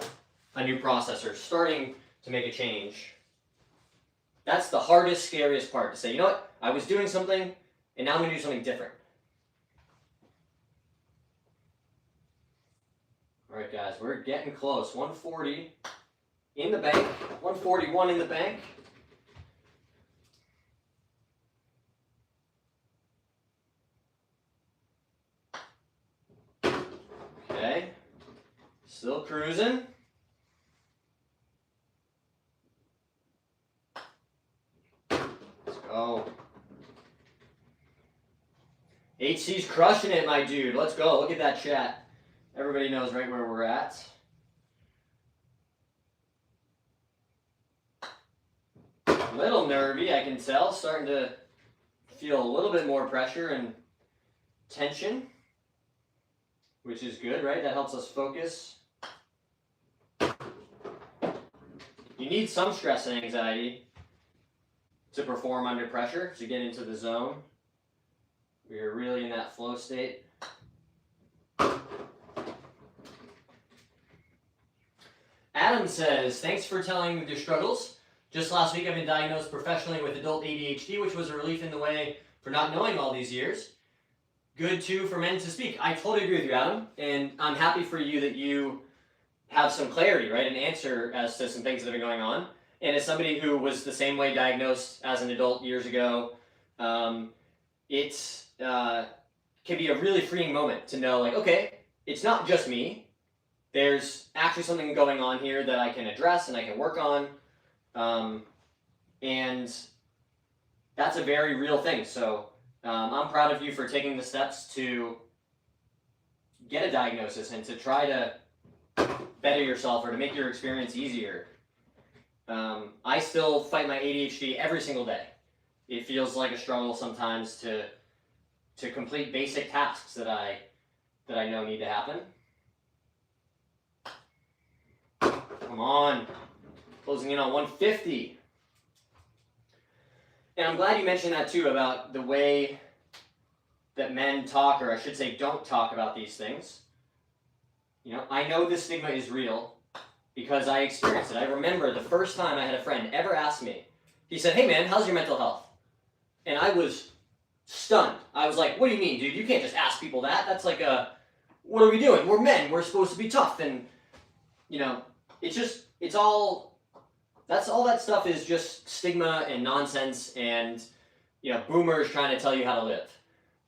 a new process or starting to make a change. That's the hardest, scariest part, to say, you know what, I was doing something, and now I'm going to do something different. All right, guys, we're getting close. 140 in the bank, 141 in the bank. Okay, still cruising. Let's go. HC's crushing it, my dude. Let's go. Look at that chat. Everybody knows right where we're at. A little nervy, I can tell. Starting to feel a little bit more pressure and tension, which is good, right? That helps us focus. You need some stress and anxiety to perform under pressure, to get into the zone. We are really in that flow state. Adam says, thanks for telling your struggles. Just last week I've been diagnosed professionally with adult ADHD, which was a relief in the way for not knowing all these years. Good too for men to speak. I totally agree with you, Adam, and I'm happy for you that you have some clarity, right, an answer as to some things that have been going on. And as somebody who was the same way diagnosed as an adult years ago, it can be a really freeing moment to know, like, okay, it's not just me. There's actually something going on here that I can address and I can work on. And that's a very real thing. So I'm proud of you for taking the steps to get a diagnosis and to try to better yourself or to make your experience easier. I still fight my ADHD every single day. It feels like a struggle sometimes to complete basic tasks that I know need to happen. Come on. Closing in on 150. And I'm glad you mentioned that too, about the way that men talk, or I should say don't talk about these things. You know, I know this stigma is real because I experienced it. I remember the first time I had a friend ever ask me, he said, hey man, how's your mental health? And I was stunned. I was like, what do you mean, dude? You can't just ask people that. That's like what are we doing? We're men. We're supposed to be tough. And, you know, that's all that stuff is just stigma and nonsense and, you know, boomers trying to tell you how to live,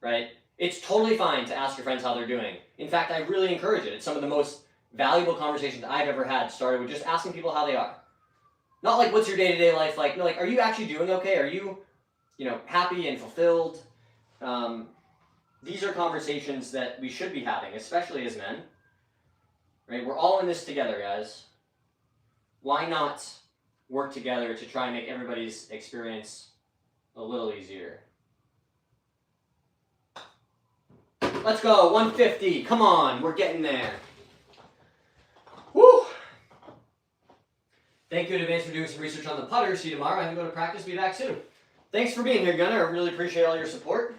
right? It's totally fine to ask your friends how they're doing. In fact, I really encourage it. It's some of the most valuable conversations I've ever had started with just asking people how they are. Not like, what's your day-to-day life like? No, like, are you actually doing okay? Are you, you know, happy and fulfilled? These are conversations that we should be having, especially as men, right? We're all in this together, guys. Why not work together to try and make everybody's experience a little easier? Let's go, 150. Come on, we're getting there. Woo! Thank you in advance for doing some research on the putter. See you tomorrow. I have to go to practice. Be back soon. Thanks for being here, Gunnar. I really appreciate all your support.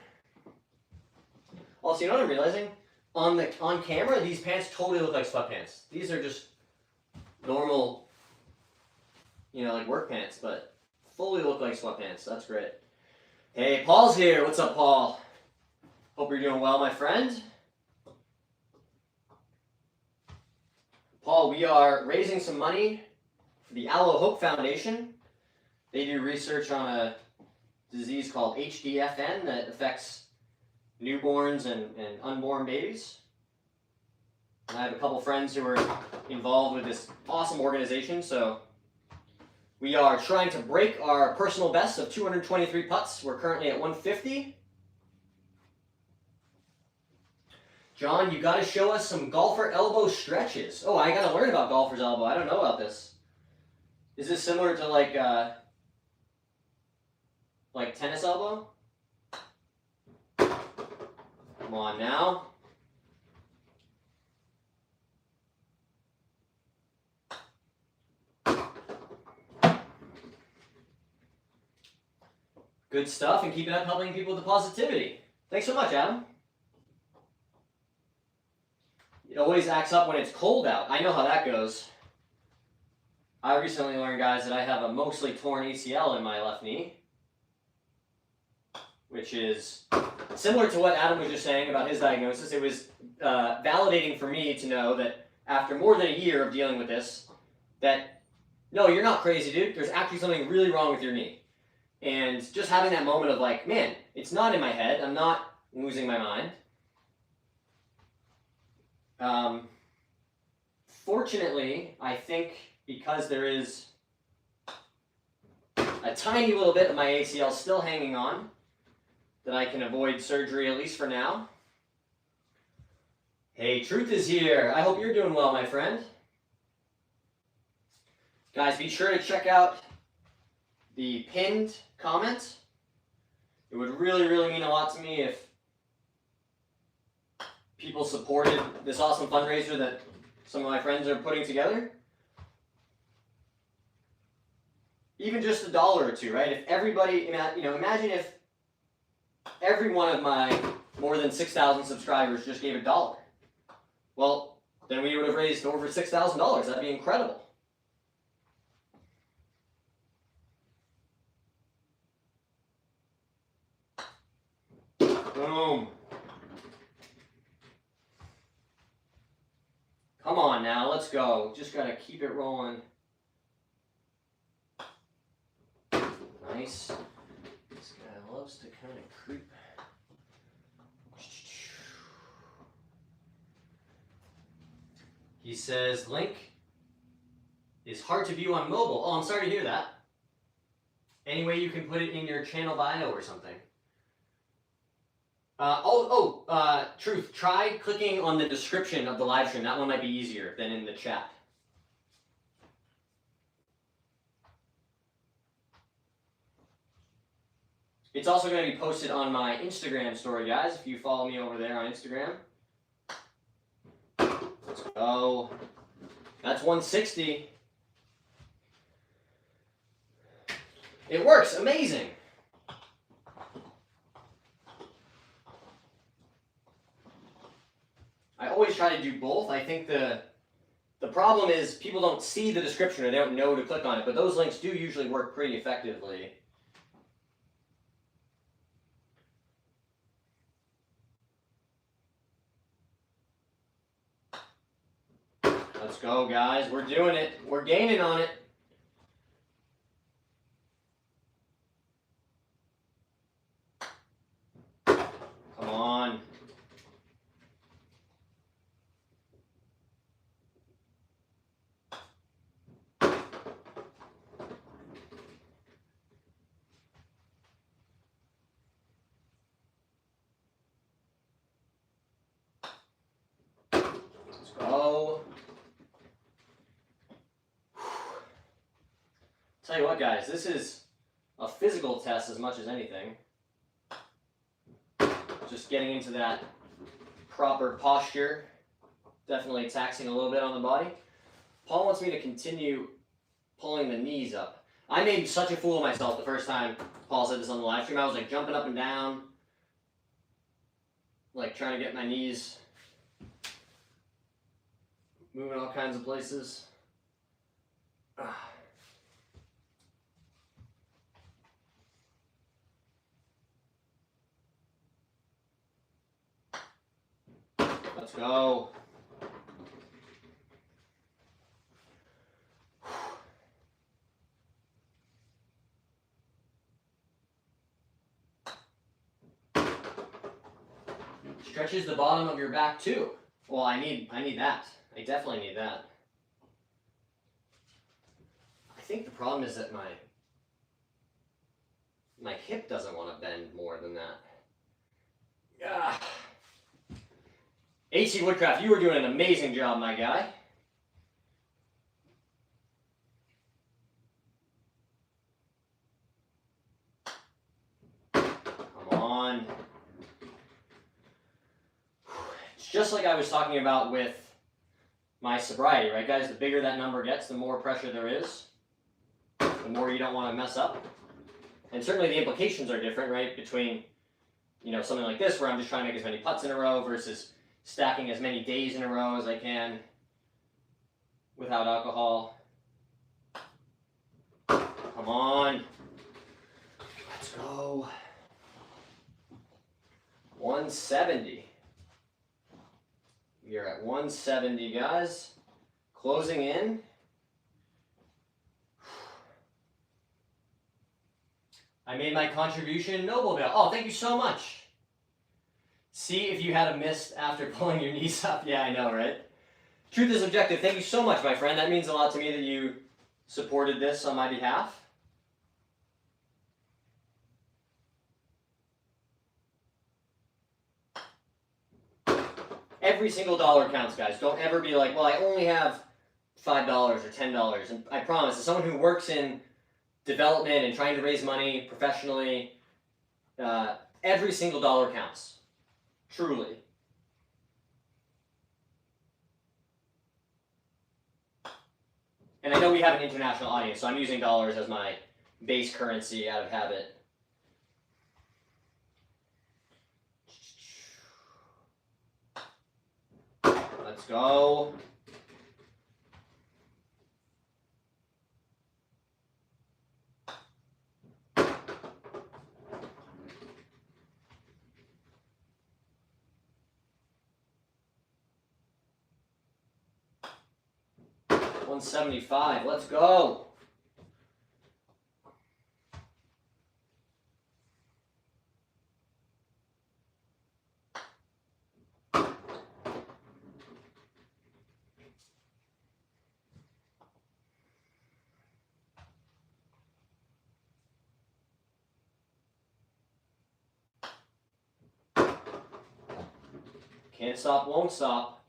Also, you know what I'm realizing? On camera, these pants totally look like sweatpants. These are just normal, you know, like work pants, but fully look like sweatpants. That's great. Hey, Paul's here. What's up, Paul? Hope you're doing well, my friend. Paul, we are raising some money for the Allo Hope Foundation. They do research on a disease called HDFN that affects newborns and unborn babies. And I have a couple friends who are involved with this awesome organization, so we are trying to break our personal best of 223 putts. We're currently at 150. John, you got to show us some golfer elbow stretches. Oh, I got to learn about golfer's elbow. I don't know about this. Is this similar to like tennis elbow? Come on now. Good stuff, and keep it up helping people with the positivity. Thanks so much, Adam. It always acts up when it's cold out. I know how that goes. I recently learned, guys, that I have a mostly torn ACL in my left knee, which is similar to what Adam was just saying about his diagnosis. It was validating for me to know that after more than a year of dealing with this, that no, you're not crazy, dude. There's actually something really wrong with your knee. And just having that moment of like, man, it's not in my head. I'm not losing my mind. Fortunately, I think because there is a tiny little bit of my ACL still hanging on, that I can avoid surgery at least for now. Hey, Truth is here. I hope you're doing well, my friend. Guys, be sure to check out the pinned comment. It would really, really mean a lot to me if people supported this awesome fundraiser that some of my friends are putting together. Even just $1 or $2, right? If everybody, imagine if every one of my more than 6,000 subscribers just gave $1. Well, then we would have raised over $6,000. That'd be incredible. Boom. Come on now, let's go. Just gotta keep it rolling. Nice. This guy loves to kind of creep. He says, link is hard to view on mobile. Oh, I'm sorry to hear that. Any way you can put it in your channel bio or something. Truth, try clicking on the description of the live stream. That one might be easier than in the chat. It's also going to be posted on my Instagram story, guys, if you follow me over there on Instagram. Let's go. That's 160. It works. Amazing. I always try to do both. I think the problem is people don't see the description or they don't know to click on it, but those links do usually work pretty effectively. Let's go, guys. We're doing it. We're gaining on it. Come on. Let's go. Tell you what, guys, this is a physical test as much as anything. Just getting into that proper posture. Definitely taxing a little bit on the body. Paul wants me to continue pulling the knees up. I made such a fool of myself the first time Paul said this on the live stream. I was like jumping up and down, like trying to get my knees moving all kinds of places. Let's go. Stretches the bottom of your back too. Well, I need that. I definitely need that. I think the problem is that my hip doesn't want to bend more than that. Yeah. HC Woodcraft, you were doing an amazing job, my guy. Come on. It's just like I was talking about with my sobriety, right, guys? The bigger that number gets, the more pressure there is, the more you don't want to mess up. And certainly the implications are different, right, between, you know, something like this where I'm just trying to make as many putts in a row versus stacking as many days in a row as I can without alcohol. Come on. Let's go. 170. We are at 170, guys. Closing in. I made my contribution, Nobleville. Oh, thank you so much. See if you had a miss after pulling your knees up. Yeah, I know, right? Truth is objective. Thank you so much, my friend. That means a lot to me that you supported this on my behalf. Every single dollar counts, guys. Don't ever be like, well, I only have $5 or $10. And I promise, as someone who works in development and trying to raise money professionally, every single dollar counts. Truly. And I know we have an international audience, so I'm using dollars as my base currency out of habit. Let's go. $175. Let's go. Can't stop, won't stop.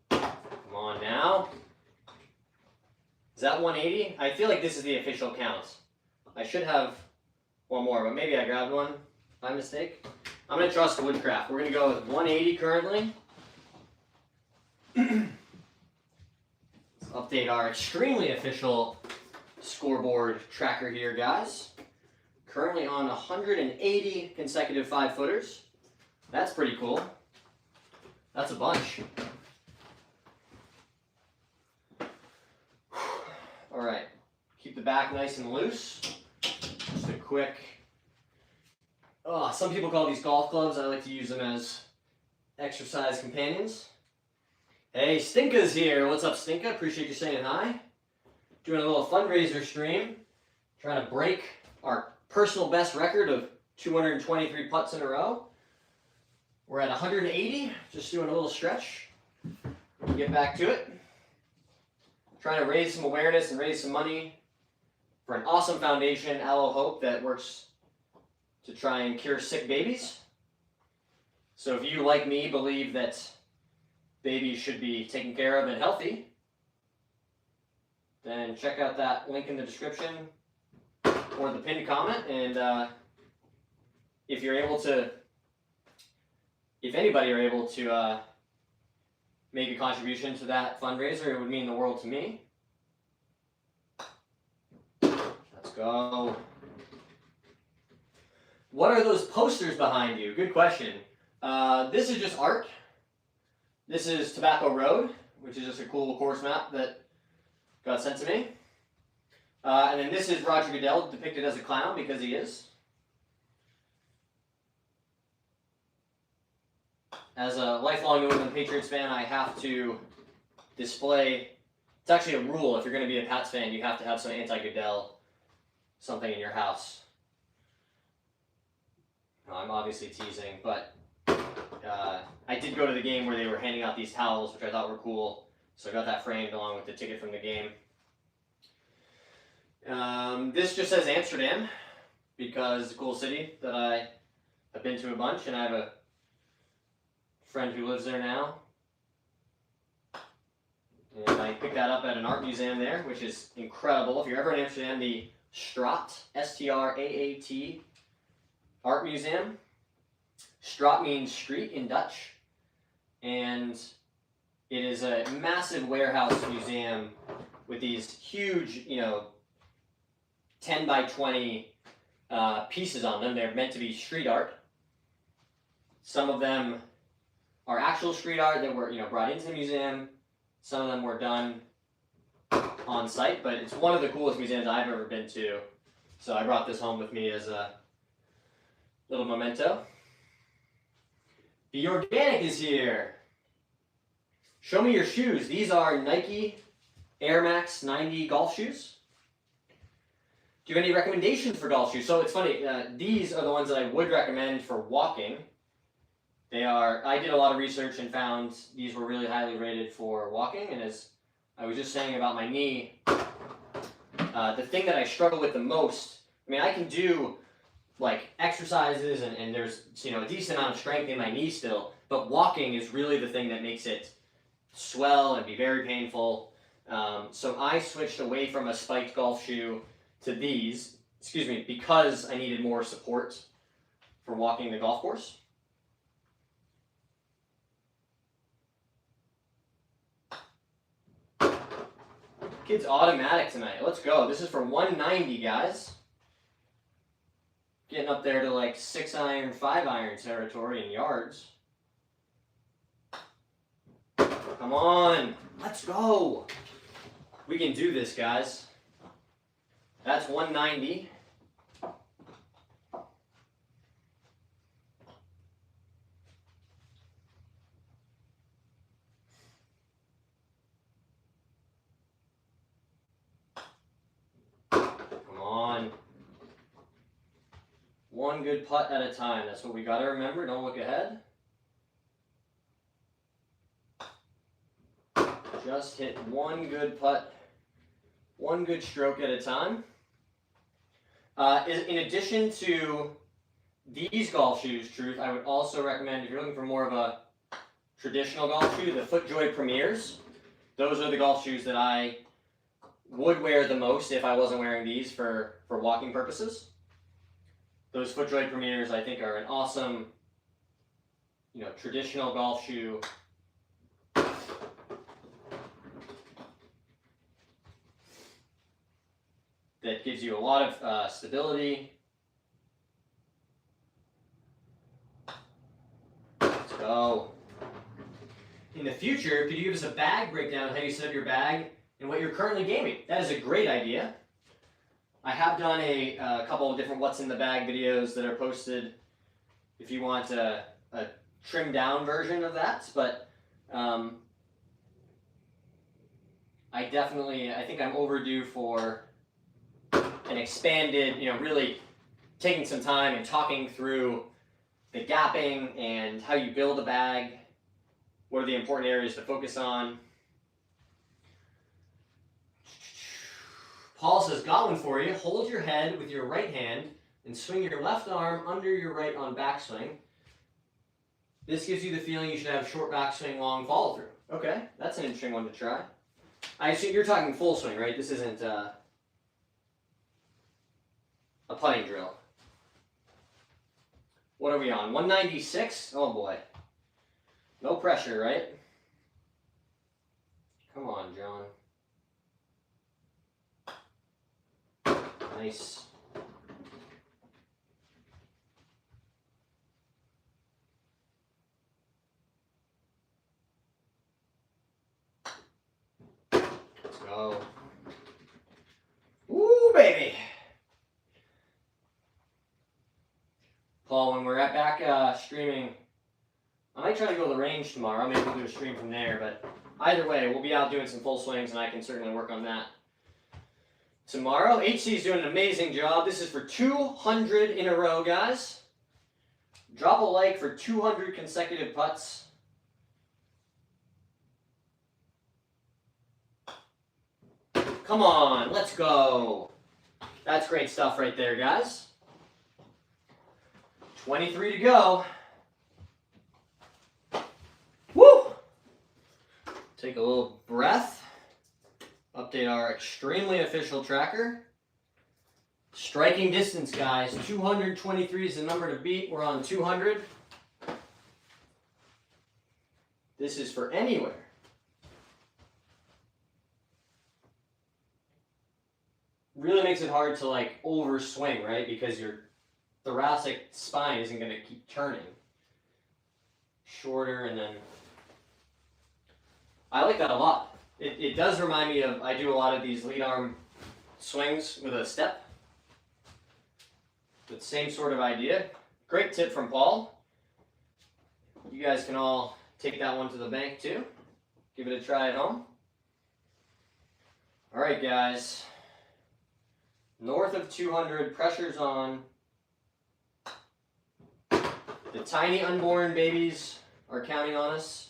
Come on now. Is that 180? I feel like this is the official count. I should have one more, but maybe I grabbed one by mistake. I'm going to trust Woodcraft. We're going to go with 180 currently. Let's update our extremely official scoreboard tracker here, guys. Currently on 180 consecutive 5-footers. That's pretty cool. That's a bunch. All right. Keep the back nice and loose. Just a quick... Oh, some people call these golf clubs. I like to use them as exercise companions. Hey, Stinka's here. What's up, Stinka? Appreciate you saying hi. Doing a little fundraiser stream. Trying to break our personal best record of 223 putts in a row. We're at 180. Just doing a little stretch. We'll get back to it. Trying to raise some awareness and raise some money for an awesome foundation, Allo Hope, that works to try and cure sick babies. So if you, like me, believe that babies should be taken care of and healthy, then check out that link in the description or the pinned comment. And if you're able to, if anybody are able to make a contribution to that fundraiser, it would mean the world to me. Let's go. What are those posters behind you? Good question. This is just art. This is Tobacco Road, which is just a cool course map that got sent to me. And then this is Roger Goodell depicted as a clown, because he is. As a lifelong New England Patriots fan, I have to display, it's actually a rule, if you're going to be a Pats fan, you have to have some anti-Goodell something in your house. No, I'm obviously teasing, but I did go to the game where they were handing out these towels, which I thought were cool, so I got that framed along with the ticket from the game. This just says Amsterdam, because it's a cool city that I've been to a bunch, and I have a friend who lives there now. And I picked that up at an art museum there, which is incredible. If you're ever in Amsterdam, the Straat, S-T-R-A-A-T, art museum. Straat means street in Dutch. And it is a massive warehouse museum with these huge, 10 by 20 pieces on them. They're meant to be street art. Some of them are actual street art that were, brought into the museum. Some of them were done on site, but it's one of the coolest museums I've ever been to. So I brought this home with me as a little memento. The Organic is here. Show me your shoes. These are Nike Air Max 90 golf shoes. Do you have any recommendations for golf shoes? So it's funny, these are the ones that I would recommend for walking. I did a lot of research and found these were really highly rated for walking, and as I was just saying about my knee, the thing that I struggle with the most, I can do like exercises and there's a decent amount of strength in my knee still, but walking is really the thing that makes it swell and be very painful. So I switched away from a spiked golf shoe to these, because I needed more support for walking the golf course. Kids automatic tonight. Let's go. This is for 190, guys. Getting up there to like 6-iron, 5-iron territory in yards. Come on. Let's go. We can do this, guys. That's 190. One good putt at a time. That's what we got to remember. Don't look ahead. Just hit one good putt, one good stroke at a time. In addition to these golf shoes, Truth, I would also recommend, if you're looking for more of a traditional golf shoe, the FootJoy Premiers. Those are the golf shoes that I would wear the most if I wasn't wearing these for walking purposes. Those FootJoy Premiers, I think, are an awesome, traditional golf shoe. That gives you a lot of stability. Let's go. In the future, could you give us a bag breakdown of how you set up your bag and what you're currently gaming? That is a great idea. I have done a couple of different what's in the bag videos that are posted if you want a trimmed down version of that, but I think I'm overdue for an expanded, really taking some time and talking through the gapping and how you build a bag, what are the important areas to focus on. Paul says, got one for you. Hold your head with your right hand and swing your left arm under your right on backswing. This gives you the feeling you should have short backswing, long follow through. Okay, that's an interesting one to try. I assume you're talking full swing, right? This isn't a putting drill. What are we on? 196? Oh boy. No pressure, right? Come on, John. Nice. Let's go. Woo, baby. Paul, when we're back streaming, I might try to go to the range tomorrow. Maybe we'll do a stream from there, but either way, we'll be out doing some full swings, and I can certainly work on that tomorrow. HC is doing an amazing job. This is for 200 in a row, guys. Drop a like for 200 consecutive putts. Come on, let's go. That's great stuff right there, guys. 23 to go. Woo! Take a little breath. Update our extremely official tracker. Striking distance, guys. 223 is the number to beat. We're on 200. This is for anywhere. Really makes it hard to like overswing, right? Because your thoracic spine isn't going to keep turning. Shorter, and then I like that a lot. It does remind me of, I do a lot of these lead arm swings with a step. But same sort of idea. Great tip from Paul. You guys can all take that one to the bank too. Give it a try at home. All right, guys. North of 200, pressure's on. The tiny unborn babies are counting on us.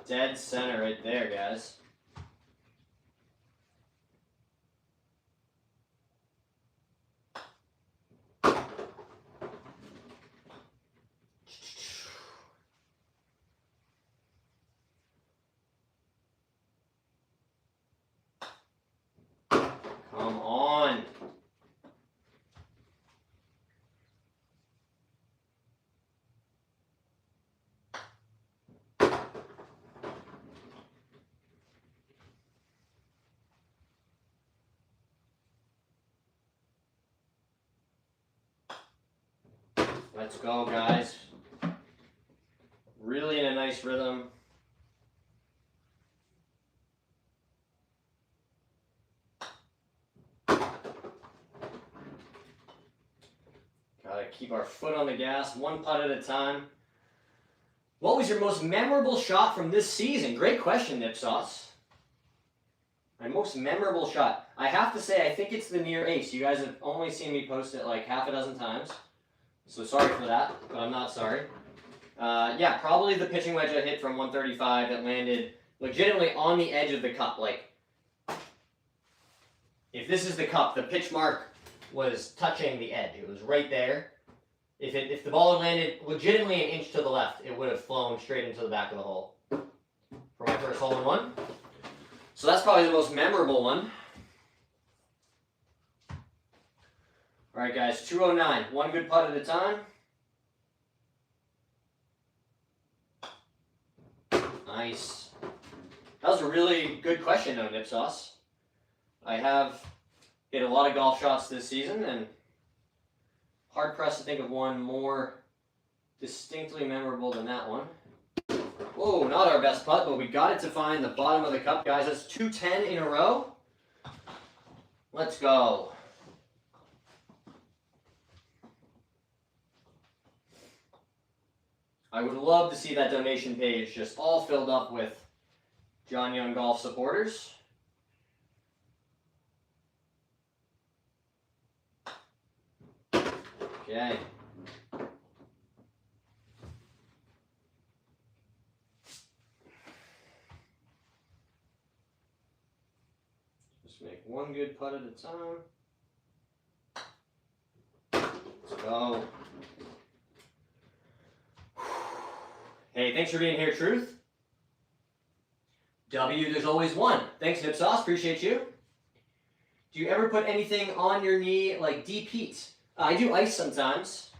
Dead center right there, guys. Come on. Let's go, guys. Really in a nice rhythm. Gotta keep our foot on the gas, one putt at a time. What was your most memorable shot from this season? Great question, Nipsauce. My most memorable shot. I have to say, I think it's the near ace. You guys have only seen me post it like half a dozen times. So sorry for that, but I'm not sorry. Yeah, probably the pitching wedge I hit from 135 that landed legitimately on the edge of the cup. Like, if this is the cup, the pitch mark was touching the edge. It was right there. If the ball had landed legitimately an inch to the left, it would have flown straight into the back of the hole for my first hole in one. So that's probably the most memorable one. All right, guys, 209. One good putt at a time. Nice. That was a really good question, though, Nipsauce. I have hit a lot of golf shots this season, and hard-pressed to think of one more distinctly memorable than that one. Whoa, not our best putt, but we got it to find the bottom of the cup, guys. That's 210 in a row. Let's go. I would love to see that donation page just all filled up with John Young Golf supporters. Okay. Just make one good putt at a time. go. Hey, thanks for being here, Truth. W, there's always one. Thanks, Nip Sauce. Appreciate you. Do you ever put anything on your knee like deep heat? I do ice sometimes.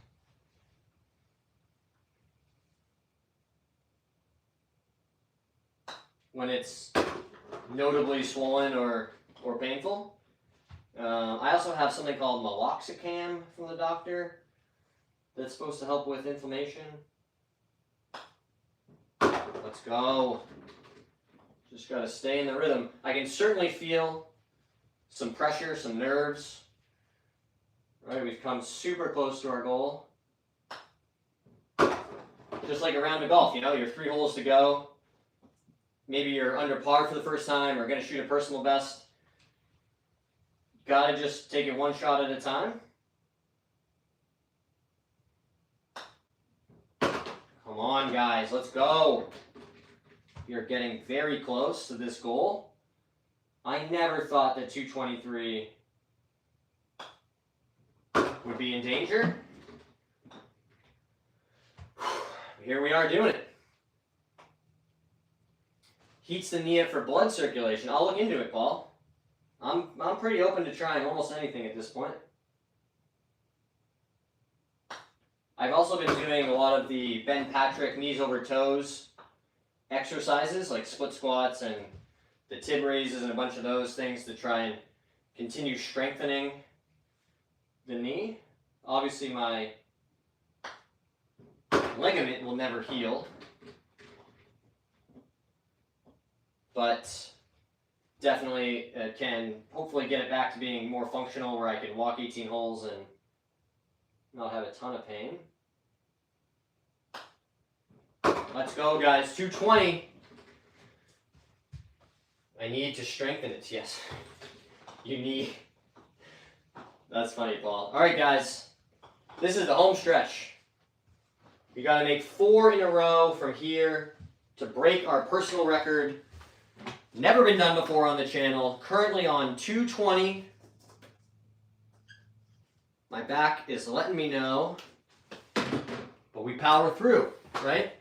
When it's notably swollen or painful. I also have something called meloxicam from the doctor that's supposed to help with inflammation. Let's go. Just gotta stay in the rhythm. I can certainly feel some pressure, some nerves. Right, we've come super close to our goal. Just like a round of golf, you know, you're 3 holes to go. Maybe you're under par for the first time or gonna shoot a personal best. Gotta just take it one shot at a time. Come on, guys, let's go. You're getting very close to this goal. I never thought that 223 would be in danger. Here we are doing it. Heats the knee up for blood circulation. I'll look into it, Paul. I'm pretty open to trying almost anything at this point. I've also been doing a lot of the Ben Patrick knees over toes exercises, like split squats and the tib raises and a bunch of those things to try and continue strengthening the knee. Obviously, my ligament will never heal, but definitely can hopefully get it back to being more functional where I can walk 18 holes and not have a ton of pain. Let's go, guys. 220. I need to strengthen it. Yes. You need. That's funny, Paul. All right, guys. This is the home stretch. We got to make 4 in a row from here to break our personal record. Never been done before on the channel. Currently on 220. My back is letting me know. But we power through, right?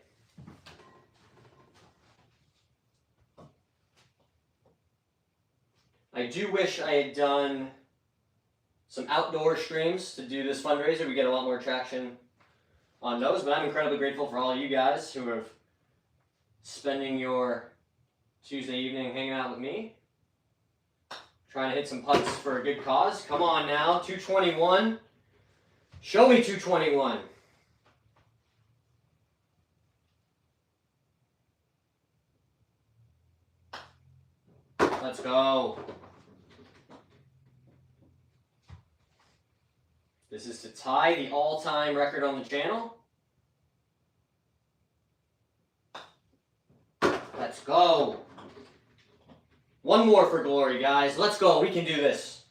I do wish I had done some outdoor streams to do this fundraiser. We get a lot more traction on those, but I'm incredibly grateful for all of you guys who are spending your Tuesday evening hanging out with me. Trying to hit some putts for a good cause. Come on now, 221. Show me 221. Let's go. This is to tie the all-time record on the channel. Let's go. One more for glory, guys. Let's go. We can do this.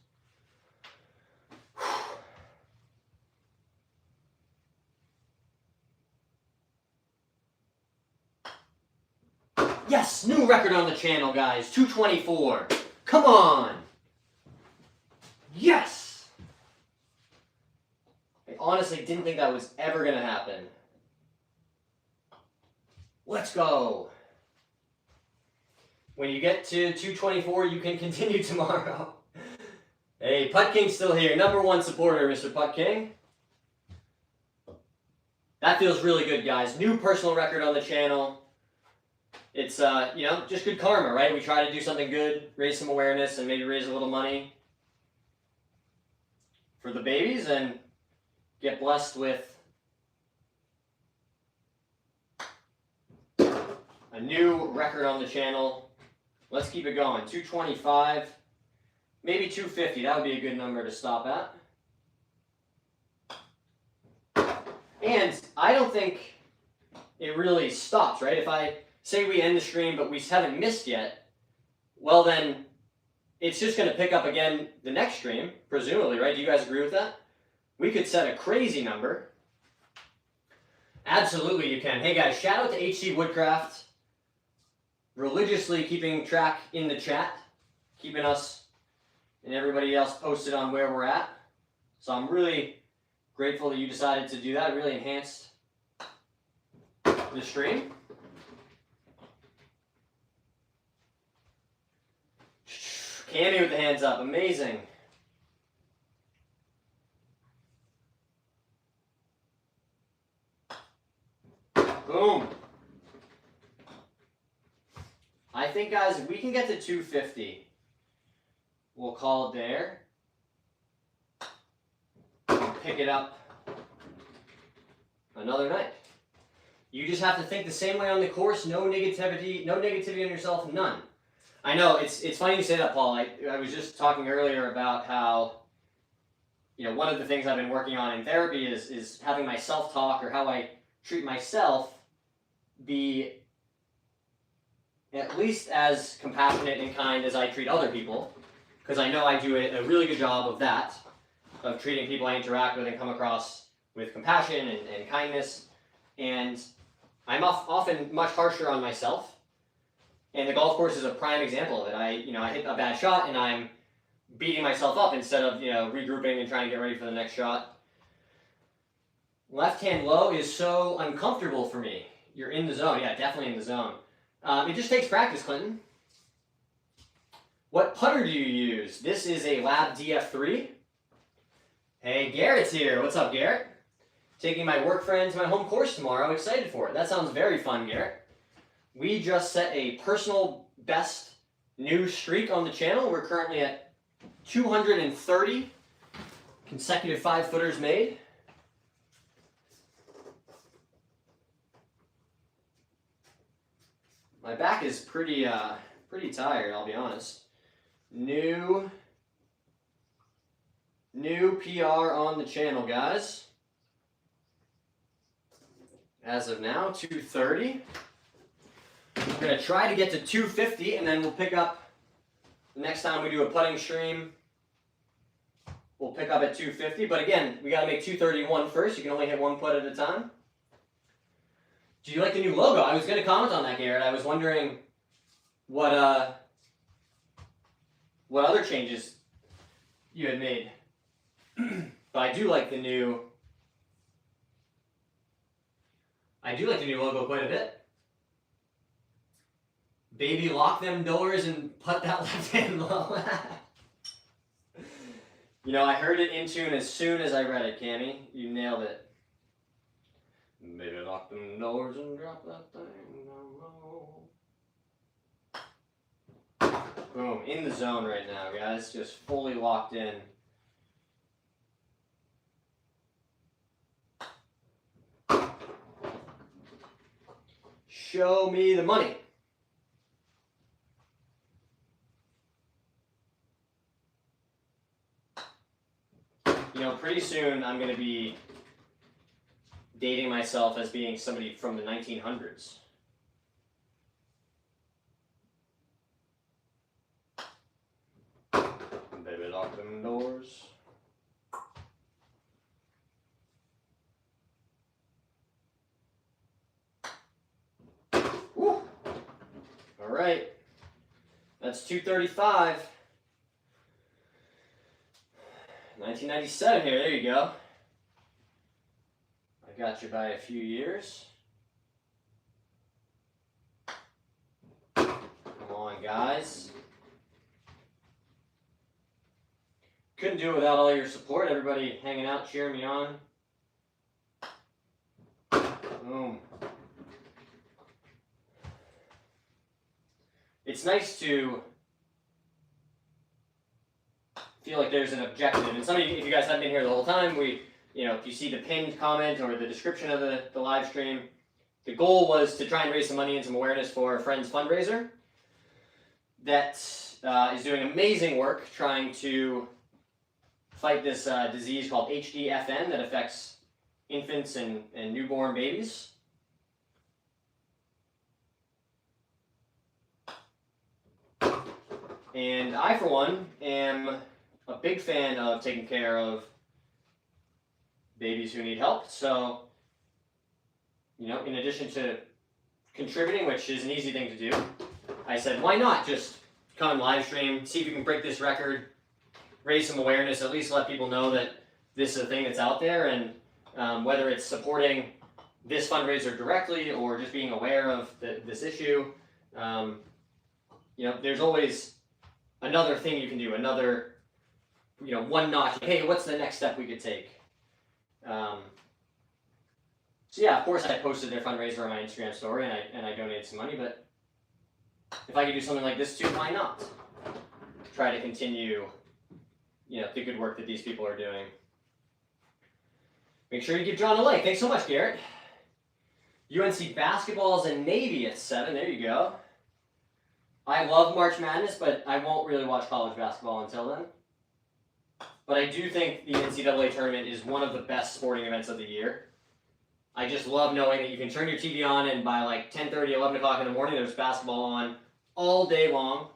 Yes, new record on the channel, guys. 224. Come on. Yes. I honestly didn't think that was ever going to happen. Let's go. When you get to 224, you can continue tomorrow. Hey, Putt King's still here. #1 supporter, Mr. Putt King. That feels really good, guys. New personal record on the channel. It's, you know, just good karma, right? We try to do something good, raise some awareness, and maybe raise a little money for the babies, and get blessed with a new record on the channel. Let's keep it going. 225, maybe 250. That would be a good number to stop at. And I don't think it really stops, right? If I say we end the stream, but we haven't missed yet, well then, it's just going to pick up again the next stream, presumably, right? Do you guys agree with that? We could set a crazy number. Absolutely you can. Hey guys, shout out to HC Woodcraft. Religiously keeping track in the chat. Keeping us and everybody else posted on where we're at. So I'm really Grateful that you decided to do that. It really enhanced the stream. Cammy with the hands up. Amazing. Boom. I think, guys, if we can get to 250, we'll call it there. Pick it up another night. You just have to think the same way on the course. No negativity on yourself, none. I know it's funny you say that, Paul. I was just talking earlier about how, you know, one of the things I've been working on in therapy is having my self-talk, or how I treat myself, be at least as compassionate and kind as I treat other people, because I know I do a really good job of that, of treating people I interact with and come across with compassion and kindness. And I'm often much harsher on myself. And the golf course is a prime example of it. I hit a bad shot and I'm beating myself up instead of, regrouping and trying to get ready for the next shot. Left hand low is so uncomfortable for me. You're in the zone. Yeah, definitely in the zone. It just takes practice, Clinton. What putter do you use? This is a Lab DF3. Hey, Garrett's here. What's up, Garrett? Taking my work friend to my home course tomorrow. Excited for it. That sounds very fun, Garrett. We just set a personal best new streak on the channel. We're currently at 230 consecutive 5-footers made. My back is pretty tired, I'll be honest. New PR on the channel, guys. As of now, 230. We're going to try to get to 250, and then we'll pick up, the next time we do a putting stream, we'll pick up at 250. But again, we got to make 231 first. You can only hit one putt at a time. Do you like the new logo? I was going to comment on that, Garrett. I was wondering what other changes you had made. But I do like the new logo quite a bit. Baby, lock them doors and put that left hand low. I heard it in tune as soon as I read it, Cammy. You nailed it. Baby, lock them doors and drop that thing down low. Boom, in the zone right now, guys. Just fully locked in. Show me the money. Pretty soon I'm going to be dating myself as being somebody from the 1900s. Baby, lock them doors. Woo. All right. That's 235. 1997 here, there you go. I got you by a few years. Come on, guys. Couldn't do it without all your support. Everybody hanging out, cheering me on. Boom. It's nice to feel like there's an objective. And some of you, if you guys haven't been here the whole time, if you see the pinned comment or the description of the live stream, the goal was to try and raise some money and some awareness for our friend's fundraiser that is doing amazing work trying to fight this disease called HDFN that affects infants and newborn babies. And I, for one, am a big fan of taking care of babies who need help. So, in addition to contributing, which is an easy thing to do, I said, why not just come and live stream, see if you can break this record, raise some awareness, at least let people know that this is a thing that's out there, and whether it's supporting this fundraiser directly or just being aware of this issue, you know, there's always another thing you can do, another, you know, one notch. Hey, what's the next step we could take? So yeah, of course I posted their fundraiser on my Instagram story and I donated some money, but if I could do something like this too, why not? Try to continue, you know, the good work that these people are doing. Make sure you give John a like. Thanks so much, Garrett. UNC basketball is in Navy at 7. There you go. I love March Madness, but I won't really watch college basketball until then. But I do think the NCAA tournament is one of the best sporting events of the year. I just love knowing that you can turn your TV on and by like 10:30, 11 o'clock in the morning, there's basketball on all day long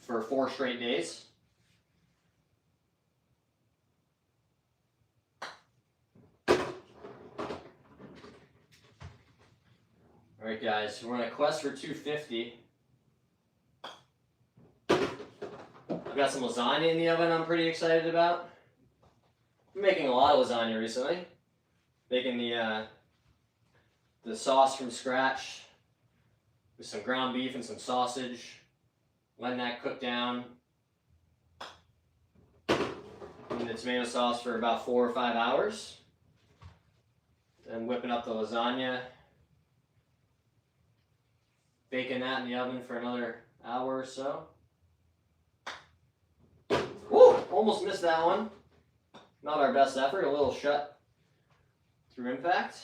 for 4 straight days. All right, guys, we're on a quest for 250. I've got some lasagna in the oven I'm pretty excited about. I'm making a lot of lasagna recently. Making the sauce from scratch with some ground beef and some sausage. Letting that cook down in the tomato sauce for about 4 or 5 hours. Then whipping up the lasagna. Baking that in the oven for another hour or so. Woo! Almost missed that one. Not our best effort. A little shut through impact.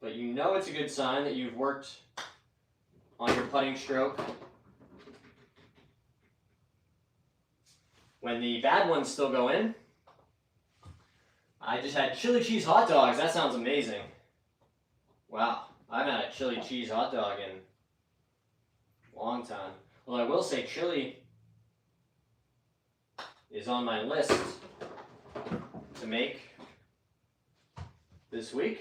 But you know it's a good sign that you've worked on your putting stroke. When the bad ones still go in. I just had chili cheese hot dogs. That sounds amazing. Wow, I haven't had a chili cheese hot dog in a long time. Well, I will say chili is on my list to make this week.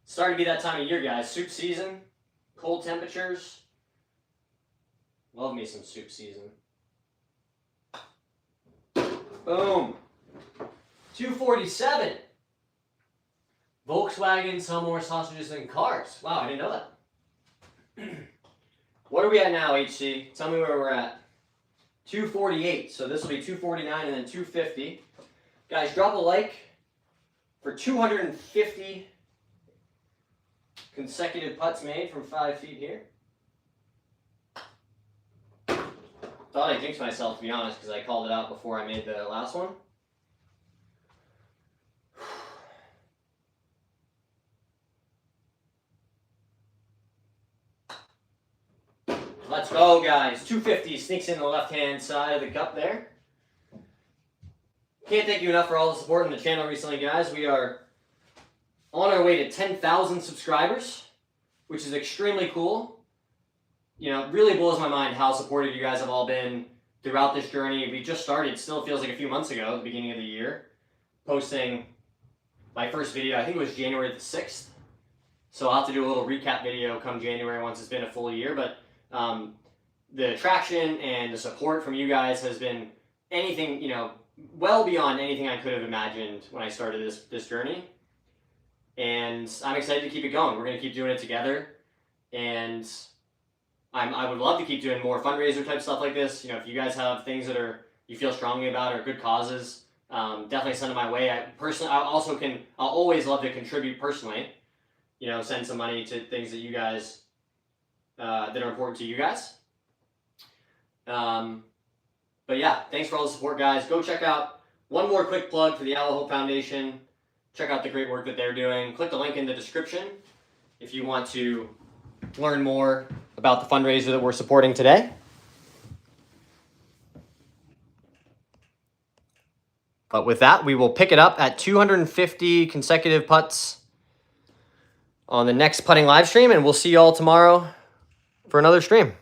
It's starting to be that time of year, guys. Soup season, cold temperatures. Love me some soup season. Boom. 247. Volkswagen sell more sausages than cars. Wow, I didn't know that. What are we at now, HC? Tell me where we're at. 248. So this will be 249 and then 250. Guys, drop a like for 250 consecutive putts made from 5 feet here. Thought I jinxed myself, to be honest, because I called it out before I made the last one. Let's go, guys. 250 sneaks in the left-hand side of the cup there. Can't thank you enough for all the support on the channel recently, guys. We are on our way to 10,000 subscribers, which is extremely cool. You know, it really blows my mind how supportive you guys have all been throughout this journey. We just started, still feels like a few months ago, at the beginning of the year, posting my first video. I think it was January the 6th. So I'll have to do a little recap video come January once it's been a full year. But the traction and the support from you guys has been anything, you know, well beyond anything I could have imagined when I started this journey. And I'm excited to keep it going. We're going to keep doing it together. And I would love to keep doing more fundraiser type stuff like this. You know, if you guys have things that you feel strongly about or good causes, definitely send them my way. I'll always love to contribute personally. You know, send some money to things that you guys that are important to you guys. But yeah, thanks for all the support, guys. Go check out one more quick plug for the Allo Foundation. Check out the great work that they're doing. Click the link in the description if you want to learn more about the fundraiser that we're supporting today. But with that, we will pick it up at 250 consecutive putts on the next putting live stream, and we'll see you all tomorrow for another stream.